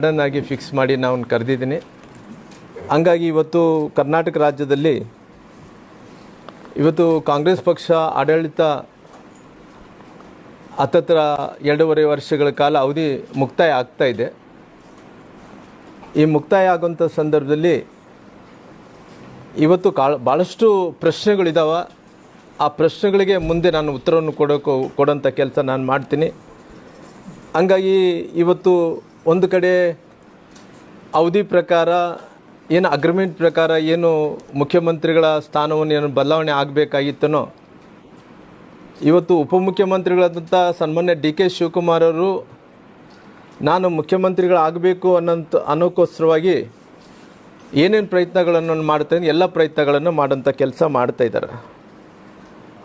Sudden ಆಗಿ fix ಮಾಡಿ ನಾನು ಕರೆದಿದ್ದೀನಿ. ಹಂಗಾಗಿ ಇವತ್ತು ಕರ್ನಾಟಕ ರಾಜ್ಯದಲ್ಲಿ ಇವತ್ತು ಕಾಂಗ್ರೆಸ್ ಪಕ್ಷ ಆಡಳಿತ ಹತ್ತತ್ರ 2.5 ವರ್ಷಗಳ ಕಾಲ ಅವಧಿ ಮುಕ್ತಾಯ ಆಗ್ತಾ ಇದೆ. ಈ ಮುಕ್ತಾಯ ಆಗುವಂಥ ಸಂದರ್ಭದಲ್ಲಿ ಇವತ್ತು ಭಾಳಷ್ಟು ಪ್ರಶ್ನೆಗಳಿದ್ದಾವೆ. ಆ ಪ್ರಶ್ನೆಗಳಿಗೆ ಮುಂದೆ ನಾನು ಉತ್ತರವನ್ನು ಕೊಡೋಂಥ ಕೆಲಸ ನಾನು ಮಾಡ್ತೀನಿ. ಹಂಗಾಗಿ ಇವತ್ತು ಒಂದು ಕಡೆ ಅವಧಿ ಪ್ರಕಾರ ಏನು ಅಗ್ರಿಮೆಂಟ್ ಪ್ರಕಾರ ಏನು ಮುಖ್ಯಮಂತ್ರಿಗಳ ಸ್ಥಾನವನ್ನು ಏನು ಬದಲಾವಣೆ ಆಗಬೇಕಾಗಿತ್ತನೋ ಇವತ್ತು ಉಪಮುಖ್ಯಮಂತ್ರಿಗಳಾದಂಥ ಸನ್ಮಾನ್ಯ ಡಿ.ಕೆ. ಶಿವಕುಮಾರ್ ಅವರು ನಾನು ಮುಖ್ಯಮಂತ್ರಿಗಳಾಗಬೇಕು ಅನ್ನೋಕ್ಕೋಸ್ಕರವಾಗಿ ಏನೇನು ಪ್ರಯತ್ನಗಳನ್ನು ಮಾಡ್ತಾಯಿದ್ದೀನಿ ಎಲ್ಲ ಪ್ರಯತ್ನಗಳನ್ನು ಮಾಡೋಂಥ ಕೆಲಸ ಮಾಡ್ತಾಯಿದ್ದಾರೆ.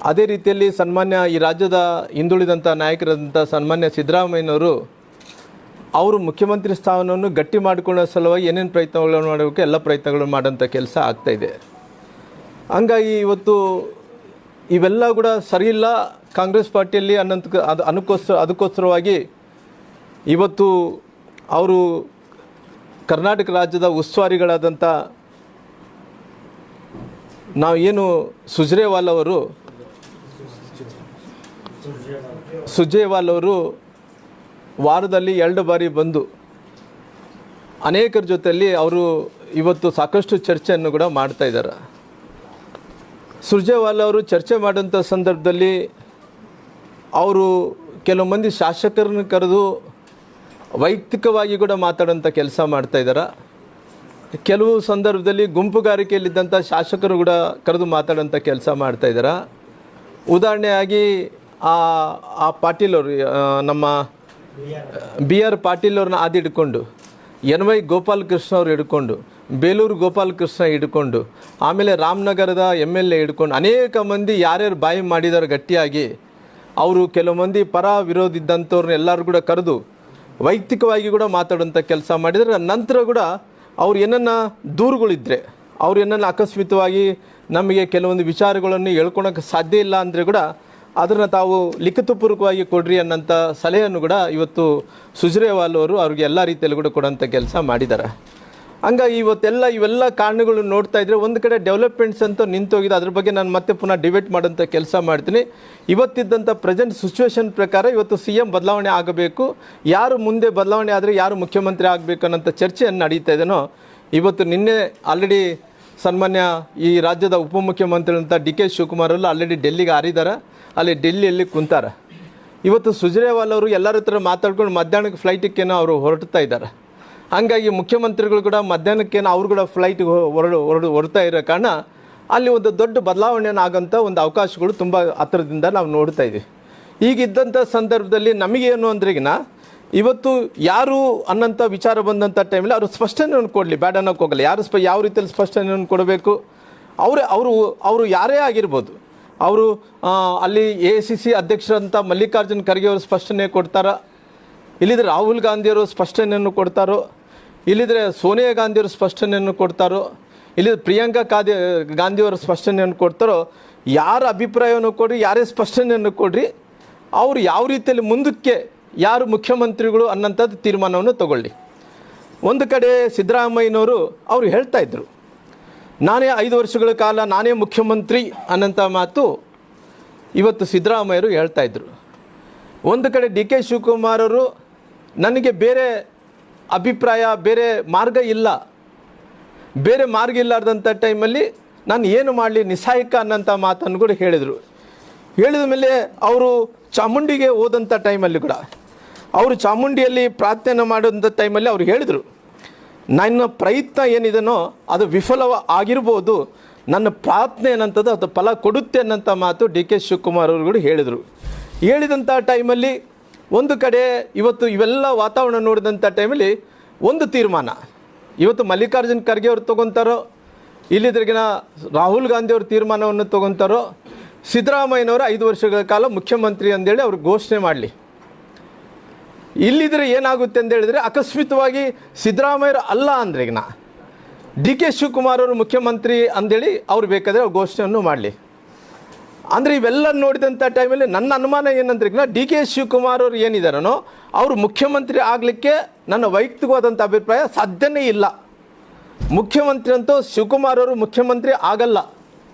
ಅದೇ ರೀತಿಯಲ್ಲಿ ಸನ್ಮಾನ್ಯ ಈ ರಾಜ್ಯದ ಹಿಂದುಳಿದಂಥ ನಾಯಕರಾದಂಥ ಸನ್ಮಾನ್ಯ ಸಿದ್ದರಾಮಯ್ಯನವರು ಅವರು ಮುಖ್ಯಮಂತ್ರಿ ಸ್ಥಾನವನ್ನು ಗಟ್ಟಿ ಮಾಡಿಕೊಳ್ಳೋ ಸಲುವಾಗಿ ಏನೇನು ಪ್ರಯತ್ನಗಳನ್ನು ಮಾಡಬೇಕು ಎಲ್ಲ ಪ್ರಯತ್ನಗಳನ್ನು ಮಾಡೋಂಥ ಕೆಲಸ ಆಗ್ತಾಯಿದೆ. ಹಂಗಾಗಿ ಇವತ್ತು ಇವೆಲ್ಲ ಕೂಡ ಸರಿಯಿಲ್ಲ ಕಾಂಗ್ರೆಸ್ ಪಾರ್ಟಿಯಲ್ಲಿ ಅದಕ್ಕೋಸ್ಕರವಾಗಿ ಇವತ್ತು ಅವರು ಕರ್ನಾಟಕ ರಾಜ್ಯದ ಉಸ್ತುವಾರಿಗಳಾದಂಥ ನಾವು ಏನು ಸುರ್ಜೇವಾಲ್ ಅವರು ವಾರದಲ್ಲಿ 2 ಬಾರಿ ಬಂದು ಅನೇಕರ ಜೊತೆಯಲ್ಲಿ ಅವರು ಇವತ್ತು ಸಾಕಷ್ಟು ಚರ್ಚೆಯನ್ನು ಕೂಡ ಮಾಡ್ತಾಯಿದ್ದಾರೆ. ಸುರ್ಜೇವಾಲ್ ಅವರು ಚರ್ಚೆ ಮಾಡೋಂಥ ಸಂದರ್ಭದಲ್ಲಿ ಅವರು ಕೆಲವು ಮಂದಿ ಶಾಸಕರನ್ನು ಕರೆದು ವೈಯಕ್ತಿಕವಾಗಿ ಕೂಡ ಮಾತಾಡೋಂಥ ಕೆಲಸ ಮಾಡ್ತಾಯಿದ್ದಾರೆ. ಕೆಲವು ಸಂದರ್ಭದಲ್ಲಿ ಗುಂಪುಗಾರಿಕೆಯಲ್ಲಿದ್ದಂಥ ಶಾಸಕರು ಕೂಡ ಕರೆದು ಮಾತಾಡೋಂಥ ಕೆಲಸ ಮಾಡ್ತಾಯಿದ್ದಾರೆ. ಉದಾಹರಣೆಯಾಗಿ ಆ ಪಾಟೀಲ್ ಅವರು ನಮ್ಮ B.R. ಪಾಟೀಲ್ ಅವ್ರನ್ನ ಹಿಡ್ಕೊಂಡು NY ಗೋಪಾಲಕೃಷ್ಣ ಅವರು ಹಿಡ್ಕೊಂಡು ಬೇಲೂರು ಗೋಪಾಲಕೃಷ್ಣ ಹಿಡ್ಕೊಂಡು ಆಮೇಲೆ ರಾಮನಗರದ MLA ಹಿಡ್ಕೊಂಡು ಅನೇಕ ಮಂದಿ ಯಾರ್ಯಾರು ಬಾಯಿ ಮಾಡಿದ್ದಾರೆ ಗಟ್ಟಿಯಾಗಿ ಅವರು ಕೆಲವು ಮಂದಿ ಪರ ವಿರೋಧ ಇದ್ದಂಥವ್ರನ್ನ ಎಲ್ಲರೂ ಕೂಡ ಕರೆದು ವೈಯಕ್ತಿಕವಾಗಿ ಕೂಡ ಮಾತಾಡೋಂಥ ಕೆಲಸ ಮಾಡಿದರೆ ನಂತರ ಕೂಡ ಅವ್ರು ಏನನ್ನ ದೂರುಗಳಿದ್ದರೆ ಅವ್ರು ಏನನ್ನ ಅಕಸ್ಮಿತವಾಗಿ ನಮಗೆ ಕೆಲವೊಂದು ವಿಚಾರಗಳನ್ನು ಹೇಳ್ಕೊಳಕ್ಕೆ ಸಾಧ್ಯ ಇಲ್ಲ ಅಂದರೆ ಕೂಡ ಅದನ್ನು ತಾವು ಲಿಖಿತಪೂರ್ವಕವಾಗಿ ಕೊಡ್ರಿ ಅನ್ನೋಂಥ ಸಲಹೆಯನ್ನು ಕೂಡ ಇವತ್ತು ಸುರ್ಜೇವಾಲ್ ಅವರು ಅವ್ರಿಗೆ ಎಲ್ಲ ರೀತಿಯಲ್ಲೂ ಕೂಡ ಕೊಡೋಂಥ ಕೆಲಸ ಮಾಡಿದ್ದಾರೆ. ಹಂಗಾಗಿ ಇವೆಲ್ಲ ಕಾರಣಗಳು ನೋಡ್ತಾ ಇದ್ದರೆ ಒಂದು ಕಡೆ ಡೆವಲಪ್ಮೆಂಟ್ಸ್ ಅಂತ ನಿಂತೋಗಿದೆ. ಅದ್ರ ಬಗ್ಗೆ ನಾನು ಮತ್ತೆ ಪುನಃ ಡಿಬೇಟ್ ಮಾಡೋಂಥ ಕೆಲಸ ಮಾಡ್ತೀನಿ. ಇವತ್ತಿದ್ದಂಥ ಪ್ರೆಸೆಂಟ್ ಸಿಚುವೇಶನ್ ಪ್ರಕಾರ ಇವತ್ತು CM ಬದಲಾವಣೆ ಆಗಬೇಕು, ಯಾರು ಮುಂದೆ ಬದಲಾವಣೆ ಆದರೆ ಯಾರು ಮುಖ್ಯಮಂತ್ರಿ ಆಗಬೇಕು ಅನ್ನೋಂಥ ಚರ್ಚೆಯನ್ನು ನಡೀತಾ ಇದೆನೋ ಇವತ್ತು ನಿನ್ನೆ ಆಲ್ರೆಡಿ ಸನ್ಮಾನ್ಯ ಈ ರಾಜ್ಯದ ಉಪಮುಖ್ಯಮಂತ್ರಿ ಅಂತ ಡಿ.ಕೆ. ಶಿವಕುಮಾರ್ ಅವರು ಆಲ್ರೆಡಿ ಡೆಲ್ಲಿಗೆ ಹಾರಿದ್ದಾರೆ. ಅಲ್ಲಿ ಡೆಲ್ಲಿಯಲ್ಲಿ ಕುಂತಾರೆ. ಇವತ್ತು ಸುರ್ಜೇವಾಲ್ ಅವರು ಎಲ್ಲರ ಹತ್ರ ಮಾತಾಡ್ಕೊಂಡು ಮಧ್ಯಾಹ್ನಕ್ಕೆ ಫ್ಲೈಟಿಗೇನೋ ಅವರು ಹೊರಡ್ತಾ ಇದ್ದಾರೆ. ಹಾಗಾಗಿ ಮುಖ್ಯಮಂತ್ರಿಗಳು ಕೂಡ ಮಧ್ಯಾಹ್ನಕ್ಕೇನೋ ಅವರು ಕೂಡ ಫ್ಲೈಟಿಗೆ ಹೊರಡ್ತಾ ಇರೋ ಕಾರಣ ಅಲ್ಲಿ ಒಂದು ದೊಡ್ಡ ಬದಲಾವಣೆಯನ್ನು ಆಗೋಂಥ ಒಂದು ಅವಕಾಶಗಳು ತುಂಬ ಹತ್ತಿರದಿಂದ ನಾವು ನೋಡ್ತಾ ಇದ್ದೀವಿ. ಈಗಿದ್ದಂಥ ಸಂದರ್ಭದಲ್ಲಿ ನಮಗೇನು ಅಂದ್ರೆಗಿನ ಇವತ್ತು ಯಾರು ಅನ್ನೋಂಥ ವಿಚಾರ ಬಂದಂಥ ಟೈಮಲ್ಲಿ ಅವರು ಸ್ಪಷ್ಟನೆಯನ್ನು ಕೊಡಲಿ, ಬೇಡ ಅನ್ನೋಕ್ಕೆ ಹೋಗಲ್ಲ. ಯಾವ ರೀತಿಯಲ್ಲಿ ಸ್ಪಷ್ಟನೆಯನ್ನು ಕೊಡಬೇಕು ಅವರು ಯಾರೇ ಆಗಿರ್ಬೋದು. ಅವರು ಅಲ್ಲಿ AICC ಅಧ್ಯಕ್ಷರಂಥ ಮಲ್ಲಿಕಾರ್ಜುನ್ ಖರ್ಗೆ ಅವರು ಸ್ಪಷ್ಟನೆ ಕೊಡ್ತಾರ, ಇಲ್ಲಿದ್ರೆ ರಾಹುಲ್ ಗಾಂಧಿಯವರು ಸ್ಪಷ್ಟನೆಯನ್ನು ಕೊಡ್ತಾರೋ, ಇಲ್ಲಿದ್ರೆ ಸೋನಿಯಾ ಗಾಂಧಿಯವರು ಸ್ಪಷ್ಟನೆಯನ್ನು ಕೊಡ್ತಾರೋ, ಇಲ್ಲಿದ್ರೆ ಪ್ರಿಯಾಂಕಾ ಗಾಂಧಿಯವರು ಸ್ಪಷ್ಟನೆಯನ್ನು ಕೊಡ್ತಾರೋ, ಯಾರ ಅಭಿಪ್ರಾಯವನ್ನು ಕೊಡ್ರಿ, ಯಾರೇ ಸ್ಪಷ್ಟನೆಯನ್ನು ಕೊಡ್ರಿ, ಅವರು ಯಾವ ರೀತಿಯಲ್ಲಿ ಮುಂದಕ್ಕೆ ಯಾರು ಮುಖ್ಯಮಂತ್ರಿಗಳು ಅನ್ನೋಂಥದ್ದು ತೀರ್ಮಾನವನ್ನು ತಗೊಳ್ಳಿ. ಒಂದು ಕಡೆ ಸಿದ್ದರಾಮಯ್ಯನವರು ಅವರು ಹೇಳ್ತಾಯಿದ್ರು ನಾನೇ 5 ವರ್ಷಗಳ ಕಾಲ ನಾನೇ ಮುಖ್ಯಮಂತ್ರಿ ಅನ್ನೋಂಥ ಮಾತು ಇವತ್ತು ಸಿದ್ದರಾಮಯ್ಯರು ಹೇಳ್ತಾಯಿದ್ರು. ಒಂದು ಕಡೆ ಡಿ.ಕೆ. ಶಿವಕುಮಾರ್ ಅವರು ನನಗೆ ಬೇರೆ ಅಭಿಪ್ರಾಯ ಬೇರೆ ಮಾರ್ಗ ಇಲ್ಲಾರ್ದಂಥ ಟೈಮಲ್ಲಿ ನಾನು ಏನು ಮಾಡಲಿ ನಿಸ್ಸಹಾಯಕ ಅನ್ನೋಂಥ ಮಾತನ್ನು ಕೂಡ ಹೇಳಿದ ಮೇಲೆ ಅವರು ಚಾಮುಂಡಿಗೆ ಹೋದಂಥ ಟೈಮಲ್ಲಿ ಕೂಡ ಅವರು ಚಾಮುಂಡಿಯಲ್ಲಿ ಪ್ರಾರ್ಥನೆ ಮಾಡೋಂಥ ಟೈಮಲ್ಲಿ ಅವ್ರು ಹೇಳಿದರು ನನ್ನ ಪ್ರಯತ್ನ ಏನಿದೆನೋ ಅದು ವಿಫಲವಾಗಿರ್ಬೋದು, ನನ್ನ ಪ್ರಾರ್ಥನೆ ಏನಂಥದ್ದು ಅದು ಫಲ ಕೊಡುತ್ತೆ ಅನ್ನೋಂಥ ಮಾತು ಡಿ.ಕೆ. ಶಿವಕುಮಾರ್ ಅವರು ಕೂಡ ಹೇಳಿದಂಥ ಟೈಮಲ್ಲಿ ಒಂದು ಕಡೆ ಇವತ್ತು ಇವೆಲ್ಲ ವಾತಾವರಣ ನೋಡಿದಂಥ ಟೈಮಲ್ಲಿ ಒಂದು ತೀರ್ಮಾನ ಇವತ್ತು ಮಲ್ಲಿಕಾರ್ಜುನ್ ಖರ್ಗೆ ಅವರು ತೊಗೊತಾರೋ, ಇಲ್ಲಿದ್ರಿಗಿನ ರಾಹುಲ್ ಗಾಂಧಿ ಅವರು ತೀರ್ಮಾನವನ್ನು ತೊಗೊತಾರೋ, ಸಿದ್ದರಾಮಯ್ಯನವರು 5 ವರ್ಷಗಳ ಕಾಲ ಮುಖ್ಯಮಂತ್ರಿ ಅಂದೇಳಿ ಅವ್ರು ಘೋಷಣೆ ಮಾಡಲಿ. ಇಲ್ಲಿದ್ರೆ ಏನಾಗುತ್ತೆ ಅಂತ ಹೇಳಿದ್ರೆ ಅಕಸ್ಮಿತವಾಗಿ ಸಿದ್ದರಾಮಯ್ಯರು ಅಲ್ಲ ಅಂದ್ರೆ ಈಗ ಡಿ.ಕೆ. ಶಿವಕುಮಾರ್ ಅವರು ಮುಖ್ಯಮಂತ್ರಿ ಅಂದೇಳಿ ಅವ್ರು ಬೇಕಾದರೆ ಅವ್ರು ಘೋಷಣೆಯನ್ನು ಮಾಡಲಿ. ಅಂದರೆ ಇವೆಲ್ಲ ನೋಡಿದಂಥ ಟೈಮಲ್ಲಿ ನನ್ನ ಅನುಮಾನ ಏನಂದ್ರೆ ಡಿ.ಕೆ. ಶಿವಕುಮಾರ್ ಅವರು ಏನಿದಾರೋ ಅವರು ಮುಖ್ಯಮಂತ್ರಿ ಆಗಲಿಕ್ಕೆ ನನ್ನ ವೈಯಕ್ತಿಕವಾದಂಥ ಅಭಿಪ್ರಾಯ ಸಾಧ್ಯನೇ ಇಲ್ಲ. ಮುಖ್ಯಮಂತ್ರಿ ಅಂತೂ ಶಿವಕುಮಾರ್ ಅವರು ಮುಖ್ಯಮಂತ್ರಿ ಆಗಲ್ಲ.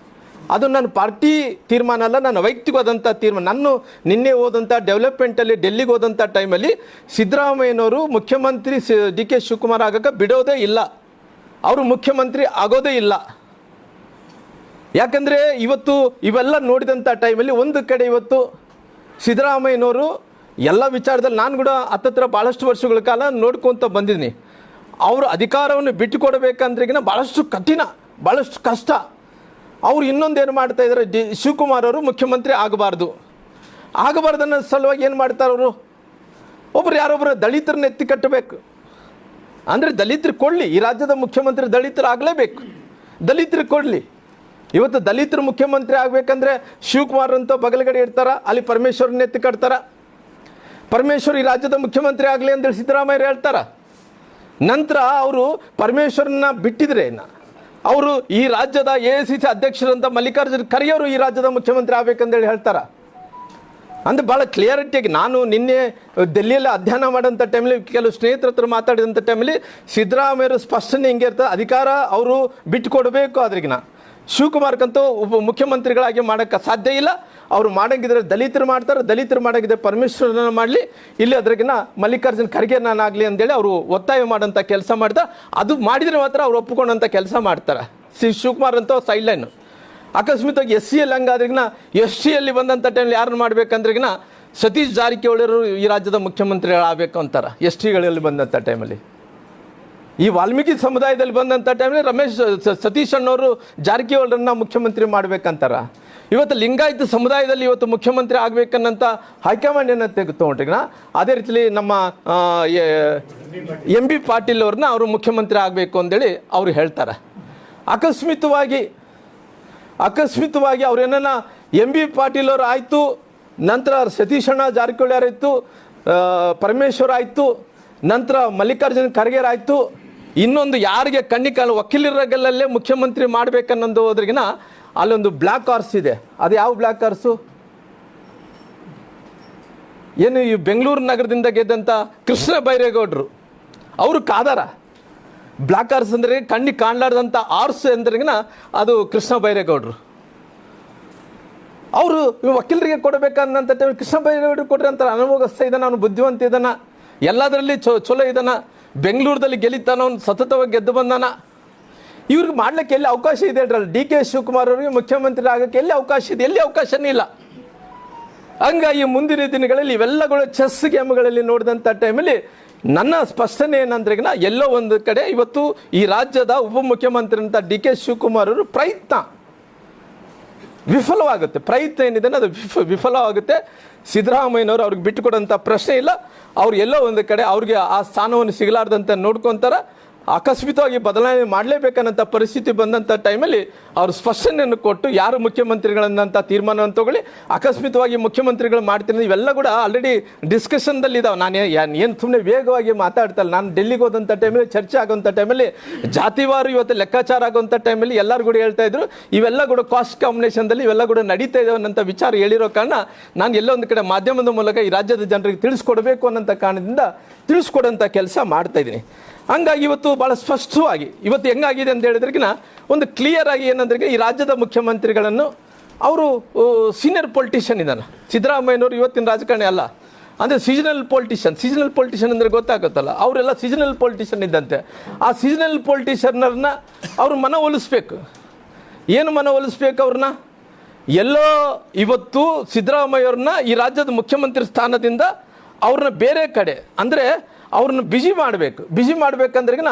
ಅದು ನನ್ನ ಪಾರ್ಟಿ ತೀರ್ಮಾನ ಅಲ್ಲ, ನನ್ನ ವೈಯಕ್ತಿಕವಾದಂಥ ತೀರ್ಮಾನ. ನಾನು ನಿನ್ನೆ ಹೋದಂಥ ಡೆವಲಪ್ಮೆಂಟಲ್ಲಿ ಡೆಲ್ಲಿಗೆ ಹೋದಂಥ ಟೈಮಲ್ಲಿ ಸಿದ್ದರಾಮಯ್ಯನವರು ಮುಖ್ಯಮಂತ್ರಿ ಡಿ ಕೆ ಶಿವಕುಮಾರ್ ಆಗೋಕ್ಕೆ ಬಿಡೋದೇ ಇಲ್ಲ, ಅವರು ಮುಖ್ಯಮಂತ್ರಿ ಆಗೋದೇ ಇಲ್ಲ. ಯಾಕಂದರೆ ಇವತ್ತು ಇವೆಲ್ಲ ನೋಡಿದಂಥ ಟೈಮಲ್ಲಿ ಒಂದು ಕಡೆ ಇವತ್ತು ಸಿದ್ದರಾಮಯ್ಯನವರು ಎಲ್ಲ ವಿಚಾರದಲ್ಲಿ ನಾನು ಕೂಡ ಹತ್ತತ್ರ ಭಾಳಷ್ಟು ವರ್ಷಗಳ ಕಾಲ ನೋಡ್ಕೊತ ಬಂದಿದ್ದೀನಿ. ಅವರು ಅಧಿಕಾರವನ್ನು ಬಿಟ್ಟುಕೊಡಬೇಕಂದ್ರೆಗಿನ ಭಾಳಷ್ಟು ಕಠಿಣ, ಭಾಳಷ್ಟು ಕಷ್ಟ. ಅವರು ಇನ್ನೊಂದೇನು ಮಾಡ್ತಾ ಇದ್ದಾರೆ, ಶಿವಕುಮಾರ್ ಅವರು ಮುಖ್ಯಮಂತ್ರಿ ಆಗಬಾರ್ದು ಅನ್ನೋ ಸಲುವಾಗಿ ಏನು ಮಾಡ್ತಾರೆ ಅವರು, ಒಬ್ಬರು ಯಾರೊಬ್ಬರು ದಲಿತರನ್ನ ಎತ್ತಿ ಕಟ್ಟಬೇಕು. ಅಂದರೆ ದಲಿತರು ಕೊಡಲಿ, ಈ ರಾಜ್ಯದ ಮುಖ್ಯಮಂತ್ರಿ ದಲಿತರು ಆಗಲೇಬೇಕು, ದಲಿತರು ಕೊಡಲಿ. ಇವತ್ತು ದಲಿತರು ಮುಖ್ಯಮಂತ್ರಿ ಆಗಬೇಕಂದ್ರೆ ಶಿವಕುಮಾರ್ ಅಂತ ಬಗಲಗಡೆ ಇರ್ತಾರ, ಅಲ್ಲಿ ಪರಮೇಶ್ವರನ್ನ ಎತ್ತಿ ಕಟ್ತಾರ. ಪರಮೇಶ್ವರ್ ಈ ರಾಜ್ಯದ ಮುಖ್ಯಮಂತ್ರಿ ಆಗಲಿ ಅಂತೇಳಿ ಸಿದ್ದರಾಮಯ್ಯ ಹೇಳ್ತಾರ. ನಂತರ ಅವರು ಪರಮೇಶ್ವರನ್ನ ಬಿಟ್ಟಿದ್ರೆ ಅವರು ಈ ರಾಜ್ಯದ AICC ಅಧ್ಯಕ್ಷರಂತ ಮಲ್ಲಿಕಾರ್ಜುನ್ ಖರ್ಗೆ ಅವರು ಈ ರಾಜ್ಯದ ಮುಖ್ಯಮಂತ್ರಿ ಆಗಬೇಕಂತೇಳಿ ಹೇಳ್ತಾರ. ಅಂದರೆ ಭಾಳ ಕ್ಲಿಯರಿಟಿಯಾಗಿ ನಾನು ನಿನ್ನೆ ಡೆಲ್ಲಿಯಲ್ಲಿ ಅಧ್ಯಯನ ಮಾಡೋಂಥ ಟೈಮಲ್ಲಿ ಕೆಲವು ಸ್ನೇಹಿತರ ಹತ್ರ ಮಾತಾಡಿದಂಥ ಟೈಮಲ್ಲಿ ಸಿದ್ದರಾಮಯ್ಯರು ಸ್ಪಷ್ಟನೆ ಹಿಂಗೆ ಇರ್ತದೆ, ಅಧಿಕಾರ ಅವರು ಬಿಟ್ಟುಕೊಡಬೇಕು. ಅದ್ರಿಗಿನ ಶಿವಕುಮಾರ್ಗಂತೂ ಒಬ್ಬ ಮುಖ್ಯಮಂತ್ರಿಗಳಾಗಿ ಮಾಡೋಕ್ಕೆ ಸಾಧ್ಯ ಇಲ್ಲ. ಅವರು ಮಾಡೋಂಗಿದ್ರೆ ದಲಿತರು ಮಾಡ್ತಾರೆ, ದಲಿತರು ಮಾಡೋಂಗಿದ್ರೆ ಪರಮೇಶ್ವರನ ಮಾಡಲಿ, ಇಲ್ಲಿ ಅದ್ರಾಗಿನ ಮಲ್ಲಿಕಾರ್ಜುನ್ ಖರ್ಗೆ ನಾನಾಗಲಿ ಅಂತೇಳಿ ಅವರು ಒತ್ತಾಯ ಮಾಡೋಂಥ ಕೆಲಸ ಮಾಡ್ತಾರೆ. ಅದು ಮಾಡಿದರೆ ಮಾತ್ರ ಅವ್ರು ಒಪ್ಪಿಕೊಂಡಂಥ ಕೆಲಸ ಮಾಡ್ತಾರೆ. ಶಿವಕುಮಾರ್ ಅಂತ ಸೈಡ್ಲೈನು. ಅಕಸ್ಮಾತಾಗಿ SC ಅಲ್ಲಿ ಹಂಗಾದ್ರಿಗಿನ ST ಯಲ್ಲಿ ಬಂದಂಥ ಟೈಮಲ್ಲಿ ಯಾರನ್ನು ಮಾಡಬೇಕಂದ್ರಿಗಿನ ಸತೀಶ್ ಜಾರಕಿಹೊಳಿಯವರು ಈ ರಾಜ್ಯದ ಮುಖ್ಯಮಂತ್ರಿಗಳಾಗಬೇಕು ಅಂತಾರೆ. ST ಗಳಲ್ಲಿ ಬಂದಂಥ ಟೈಮಲ್ಲಿ, ಈ ವಾಲ್ಮೀಕಿ ಸಮುದಾಯದಲ್ಲಿ ಬಂದಂಥ ಟೈಮಲ್ಲಿ ಸತೀಶ್ ಅಣ್ಣವರು ಜಾರಕಿಹೊಳಿರನ್ನ ಮುಖ್ಯಮಂತ್ರಿ ಮಾಡ್ಬೇಕಂತಾರ. ಇವತ್ತು ಲಿಂಗಾಯತ ಸಮುದಾಯದಲ್ಲಿ ಇವತ್ತು ಮುಖ್ಯಮಂತ್ರಿ ಆಗಬೇಕನ್ನಂಥ ಹೈಕಮಾಂಡ್ ಏನಂತ ತೊಗೊಂಡ್ರಿಗ, ಅದೇ ರೀತಿಲಿ ನಮ್ಮ MB ಪಾಟೀಲ್ ಅವ್ರನ್ನ ಅವರು ಮುಖ್ಯಮಂತ್ರಿ ಆಗಬೇಕು ಅಂತೇಳಿ ಅವರು ಹೇಳ್ತಾರೆ. ಅಕಸ್ಮಿತವಾಗಿ ಅವ್ರೇನ MB ಪಾಟೀಲ್ ಅವರು ಆಯಿತು, ನಂತರ ಸತೀಶ್ ಅಣ್ಣ ಜಾರಕಿಹೊಳಿ ಅವರಾಯಿತು, ಪರಮೇಶ್ವರ್ ಆಯಿತು, ನಂತರ ಮಲ್ಲಿಕಾರ್ಜುನ್ ಖರ್ಗೆ ಆಯಿತು, ಇನ್ನೊಂದು ಯಾರಿಗೆ ಕಣ್ಣಿಕಾಲು ವಕೀಲರಗಲ್ಲೇ ಮುಖ್ಯಮಂತ್ರಿ ಮಾಡಬೇಕನ್ನೊಂದು ಹೋದ್ರಿಗಿನ ಅಲ್ಲೊಂದು ಬ್ಲ್ಯಾಕ್ ಹಾರ್ಸ್ ಇದೆ. ಅದು ಯಾವ ಬ್ಲ್ಯಾಕ್ ಹಾರ್ಸು? ಏನು ಈ ಬೆಂಗಳೂರು ನಗರದಿಂದ ಗೆದ್ದಂಥ ಕೃಷ್ಣ ಬೈರೇಗೌಡರು ಅವರು ಕಾದಾರ. ಬ್ಲ್ಯಾಕ್ ಹಾರ್ಸ್ ಅಂದರೆ ಕಣ್ಣಿಗೆ ಕಾಣಲಾರ್ದಂಥ ಹಾರ್ಸ್ ಅಂದ್ರಿಗಿನ ಅದು ಕೃಷ್ಣ ಬೈರೇಗೌಡರು. ಅವರು ವಕೀಲರಿಗೆ ಕೊಡಬೇಕನ್ನಂಥ ಟೈಮ್ ಕೃಷ್ಣ ಬೈರೇಗೌಡರು ಕೊಡ್ರಿ ಅಂತಾರೆ. ಅನುಭವಸ್ಥ ಇದ್ದಾನೆ, ಅವನು ಬುದ್ಧಿವಂತ ಇದ್ದಾನ, ಎಲ್ಲದರಲ್ಲಿ ಚಲೋ ಇದ್ದಾನ, ಬೆಂಗಳೂರಲ್ಲಿ ಗೆಲ್ಲಿತಾನ, ಅವನು ಸತತವಾಗಿ ಗೆದ್ದು ಬಂದಾನ. ಇವ್ರಿಗೆ ಮಾಡ್ಲಿಕ್ಕೆ ಎಲ್ಲಿ ಅವಕಾಶ ಇದೆ ಹೇಳ್ರಲ್ಲ, DK ಶಿವಕುಮಾರ್ ಅವರಿಗೆ ಮುಖ್ಯಮಂತ್ರಿ ಆಗೋಕ್ಕೆ ಎಲ್ಲಿ ಅವಕಾಶ ಇದೆ? ಎಲ್ಲಿ ಅವಕಾಶನೇ ಇಲ್ಲ. ಹಂಗಾಗಿ ಮುಂದಿನ ದಿನಗಳಲ್ಲಿ ಇವೆಲ್ಲಗಳು ಚೆಸ್ ಗೇಮ್ಗಳಲ್ಲಿ ನೋಡಿದಂಥ ಟೈಮಲ್ಲಿ ನನ್ನ ಸ್ಪಷ್ಟನೆ ಏನಂದ್ರೆಗಿನ ಎಲ್ಲೋ ಒಂದು ಕಡೆ ಇವತ್ತು ಈ ರಾಜ್ಯದ ಉಪಮುಖ್ಯಮಂತ್ರಿ ಅಂತ DK ಶಿವಕುಮಾರ್ ಅವರು ಪ್ರಯತ್ನ ವಿಫಲವಾಗುತ್ತೆ. ಪ್ರಯತ್ನ ಏನಿದೆ ಅದು ವಿಫಲವಾಗುತ್ತೆ. ಸಿದ್ದರಾಮಯ್ಯನವರು ಅವ್ರಿಗೆ ಬಿಟ್ಟುಕೊಡೋಂಥ ಪ್ರಶ್ನೆ ಇಲ್ಲ. ಅವ್ರು ಎಲ್ಲೋ ಒಂದು ಕಡೆ ಅವ್ರಿಗೆ ಆ ಸ್ಥಾನವನ್ನು ಸಿಗಲಾರ್ದಂತೆ ನೋಡ್ಕೊತಾರೆ. ಆಕಸ್ಮಿಕವಾಗಿ ಬದಲಾವಣೆ ಮಾಡಲೇಬೇಕನ್ನಂಥ ಪರಿಸ್ಥಿತಿ ಬಂದಂಥ ಟೈಮಲ್ಲಿ ಅವರು ಸ್ಪಷ್ಟನೆಯನ್ನು ಕೊಟ್ಟು ಯಾರು ಮುಖ್ಯಮಂತ್ರಿಗಳನ್ನಂಥ ತೀರ್ಮಾನವನ್ನು ತಗೊಳ್ಳಿ, ಆಕಸ್ಮಿಕವಾಗಿ ಮುಖ್ಯಮಂತ್ರಿಗಳು ಮಾಡ್ತೀನಿ. ಇವೆಲ್ಲ ಕೂಡ ಆಲ್ರೆಡಿ ಡಿಸ್ಕಷನ್ದಲ್ಲಿ ಇದಾವೆ. ನಾನು ಏನು ಸುಮ್ಮನೆ ವೇಗವಾಗಿ ಮಾತಾಡ್ತಲ್ಲ. ನಾನು ಡೆಲ್ಲಿಗೆ ಹೋದಂಥ ಟೈಮಲ್ಲಿ ಚರ್ಚೆ ಆಗೋಂಥ ಟೈಮಲ್ಲಿ ಜಾತಿವಾರು ಇವತ್ತು ಲೆಕ್ಕಾಚಾರ ಆಗೋಂಥ ಟೈಮಲ್ಲಿ ಎಲ್ಲರೂ ಕೂಡ ಹೇಳ್ತಾ ಇದ್ರು ಇವೆಲ್ಲ ಕೂಡ ಕಾಸ್ಟ್ ಕಾಂಬಿನೇಷನ್ದಲ್ಲಿ ಇವೆಲ್ಲ ಕೂಡ ನಡೀತಾ ಇದ್ದಾವೆ ಅನ್ನೋಂಥ ವಿಚಾರ ಹೇಳಿರೋ ಕಾರಣ ನಾನು ಎಲ್ಲೋ ಒಂದು ಕಡೆ ಮಾಧ್ಯಮದ ಮೂಲಕ ಈ ರಾಜ್ಯದ ಜನರಿಗೆ ತಿಳಿಸ್ಕೊಡ್ಬೇಕು ಅನ್ನೋಂಥ ಕಾರಣದಿಂದ ತಿಳಿಸ್ಕೊಡೋಂಥ ಕೆಲಸ ಮಾಡ್ತಾಯಿದ್ದೀನಿ. ಹಂಗಾಗಿ ಇವತ್ತು ಭಾಳ ಸ್ಪಷ್ಟವಾಗಿ ಇವತ್ತು ಹೆಂಗಾಗಿದೆ ಅಂತ ಹೇಳಿದ್ರಿಗಿನ ಒಂದು ಕ್ಲಿಯರ್ ಆಗಿ ಏನಂದ್ರೆ ಈ ರಾಜ್ಯದ ಮುಖ್ಯಮಂತ್ರಿಗಳನ್ನು ಅವರು ಸೀನಿಯರ್ ಪೊಲಿಟಿಷಿಯನ್ ಇದ್ದಾನೆ. ಸಿದ್ದರಾಮಯ್ಯನವರು ಇವತ್ತಿನ ರಾಜಕಾರಣಿ ಅಲ್ಲ, ಅಂದರೆ ಸೀಸನಲ್ ಪೊಲಿಟಿಷಿಯನ್ ಅಂದರೆ ಗೊತ್ತಾಗುತ್ತಲ್ಲ, ಅವರೆಲ್ಲ ಸೀಸನಲ್ ಪೊಲಿಟಿಷಿಯನ್ ಇದ್ದಂತೆ. ಆ ಸೀಸನಲ್ ಪೊಲಿಟಿಷಿಯನ್ನರನ್ನ ಅವರು ಮನವೊಲಿಸ್ಬೇಕು. ಏನು ಮನವೊಲಿಸ್ಬೇಕು ಅವ್ರನ್ನ? ಎಲ್ಲೋ ಇವತ್ತು ಸಿದ್ದರಾಮಯ್ಯವ್ರನ್ನ ಈ ರಾಜ್ಯದ ಮುಖ್ಯಮಂತ್ರಿ ಸ್ಥಾನದಿಂದ ಅವ್ರನ್ನ ಬೇರೆ ಕಡೆ ಅಂದರೆ ಅವ್ರನ್ನ ಬಿಜಿ ಮಾಡಬೇಕಂದ್ರೆಗಿನ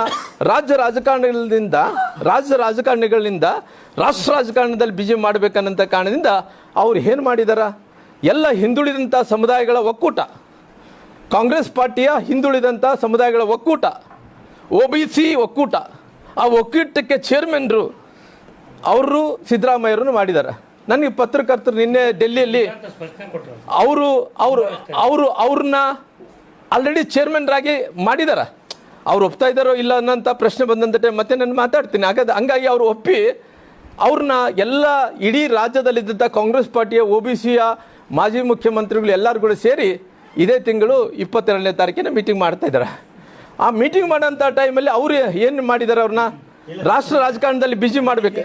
ರಾಜ್ಯ ರಾಜಕಾರಣಿಗಳಿಂದ ರಾಷ್ಟ್ರ ರಾಜಕಾರಣದಲ್ಲಿ ಬಿಜಿ ಮಾಡಬೇಕನ್ನಂಥ ಕಾರಣದಿಂದ ಅವ್ರು ಏನು ಮಾಡಿದಾರ, ಎಲ್ಲ ಹಿಂದುಳಿದಂಥ ಸಮುದಾಯಗಳ ಒಕ್ಕೂಟ, ಕಾಂಗ್ರೆಸ್ ಪಾರ್ಟಿಯ ಹಿಂದುಳಿದಂಥ ಸಮುದಾಯಗಳ ಒಕ್ಕೂಟ, OBC ಒಕ್ಕೂಟ, ಆ ಒಕ್ಕೂಟಕ್ಕೆ ಚೇರ್ಮನ್ರು ಅವರು ಸಿದ್ದರಾಮಯ್ಯರನ್ನು ಮಾಡಿದ್ದಾರೆ. ನನಗೆ ಪತ್ರಕರ್ತರು ನಿನ್ನೆ ಡೆಲ್ಲಿಯಲ್ಲಿ ಅವ್ರನ್ನ ಆಲ್ರೆಡಿ ಚೇರ್ಮನ್ರಾಗಿ ಮಾಡಿದಾರ. ಅವ್ರು ಒಪ್ತಾ ಇದ್ದಾರೋ ಇಲ್ಲ ಅನ್ನೋಂಥ ಪ್ರಶ್ನೆ ಬಂದಂಥ ಟೈಮ್ ಮತ್ತೆ ನಾನು ಮಾತಾಡ್ತೀನಿ. ಹಂಗಾಗಿ ಅವರು ಒಪ್ಪಿ ಅವ್ರನ್ನ ಎಲ್ಲ ಇಡೀ ರಾಜ್ಯದಲ್ಲಿದ್ದಂಥ ಕಾಂಗ್ರೆಸ್ ಪಾರ್ಟಿಯ OBCಯ ಮಾಜಿ ಮುಖ್ಯಮಂತ್ರಿಗಳು ಎಲ್ಲರೂ ಕೂಡ ಸೇರಿ ಇದೇ ತಿಂಗಳು 22ನೇ ತಾರೀಕಿನ ಮೀಟಿಂಗ್ ಮಾಡ್ತಾ ಇದ್ದಾರೆ. ಆ ಮೀಟಿಂಗ್ ಮಾಡೋಂಥ ಟೈಮಲ್ಲಿ ಅವರು ಏನು ಮಾಡಿದ್ದಾರೆ, ಅವ್ರನ್ನ ರಾಷ್ಟ್ರ ರಾಜಕಾರಣದಲ್ಲಿ ಬಿಜಿ ಮಾಡಬೇಕು.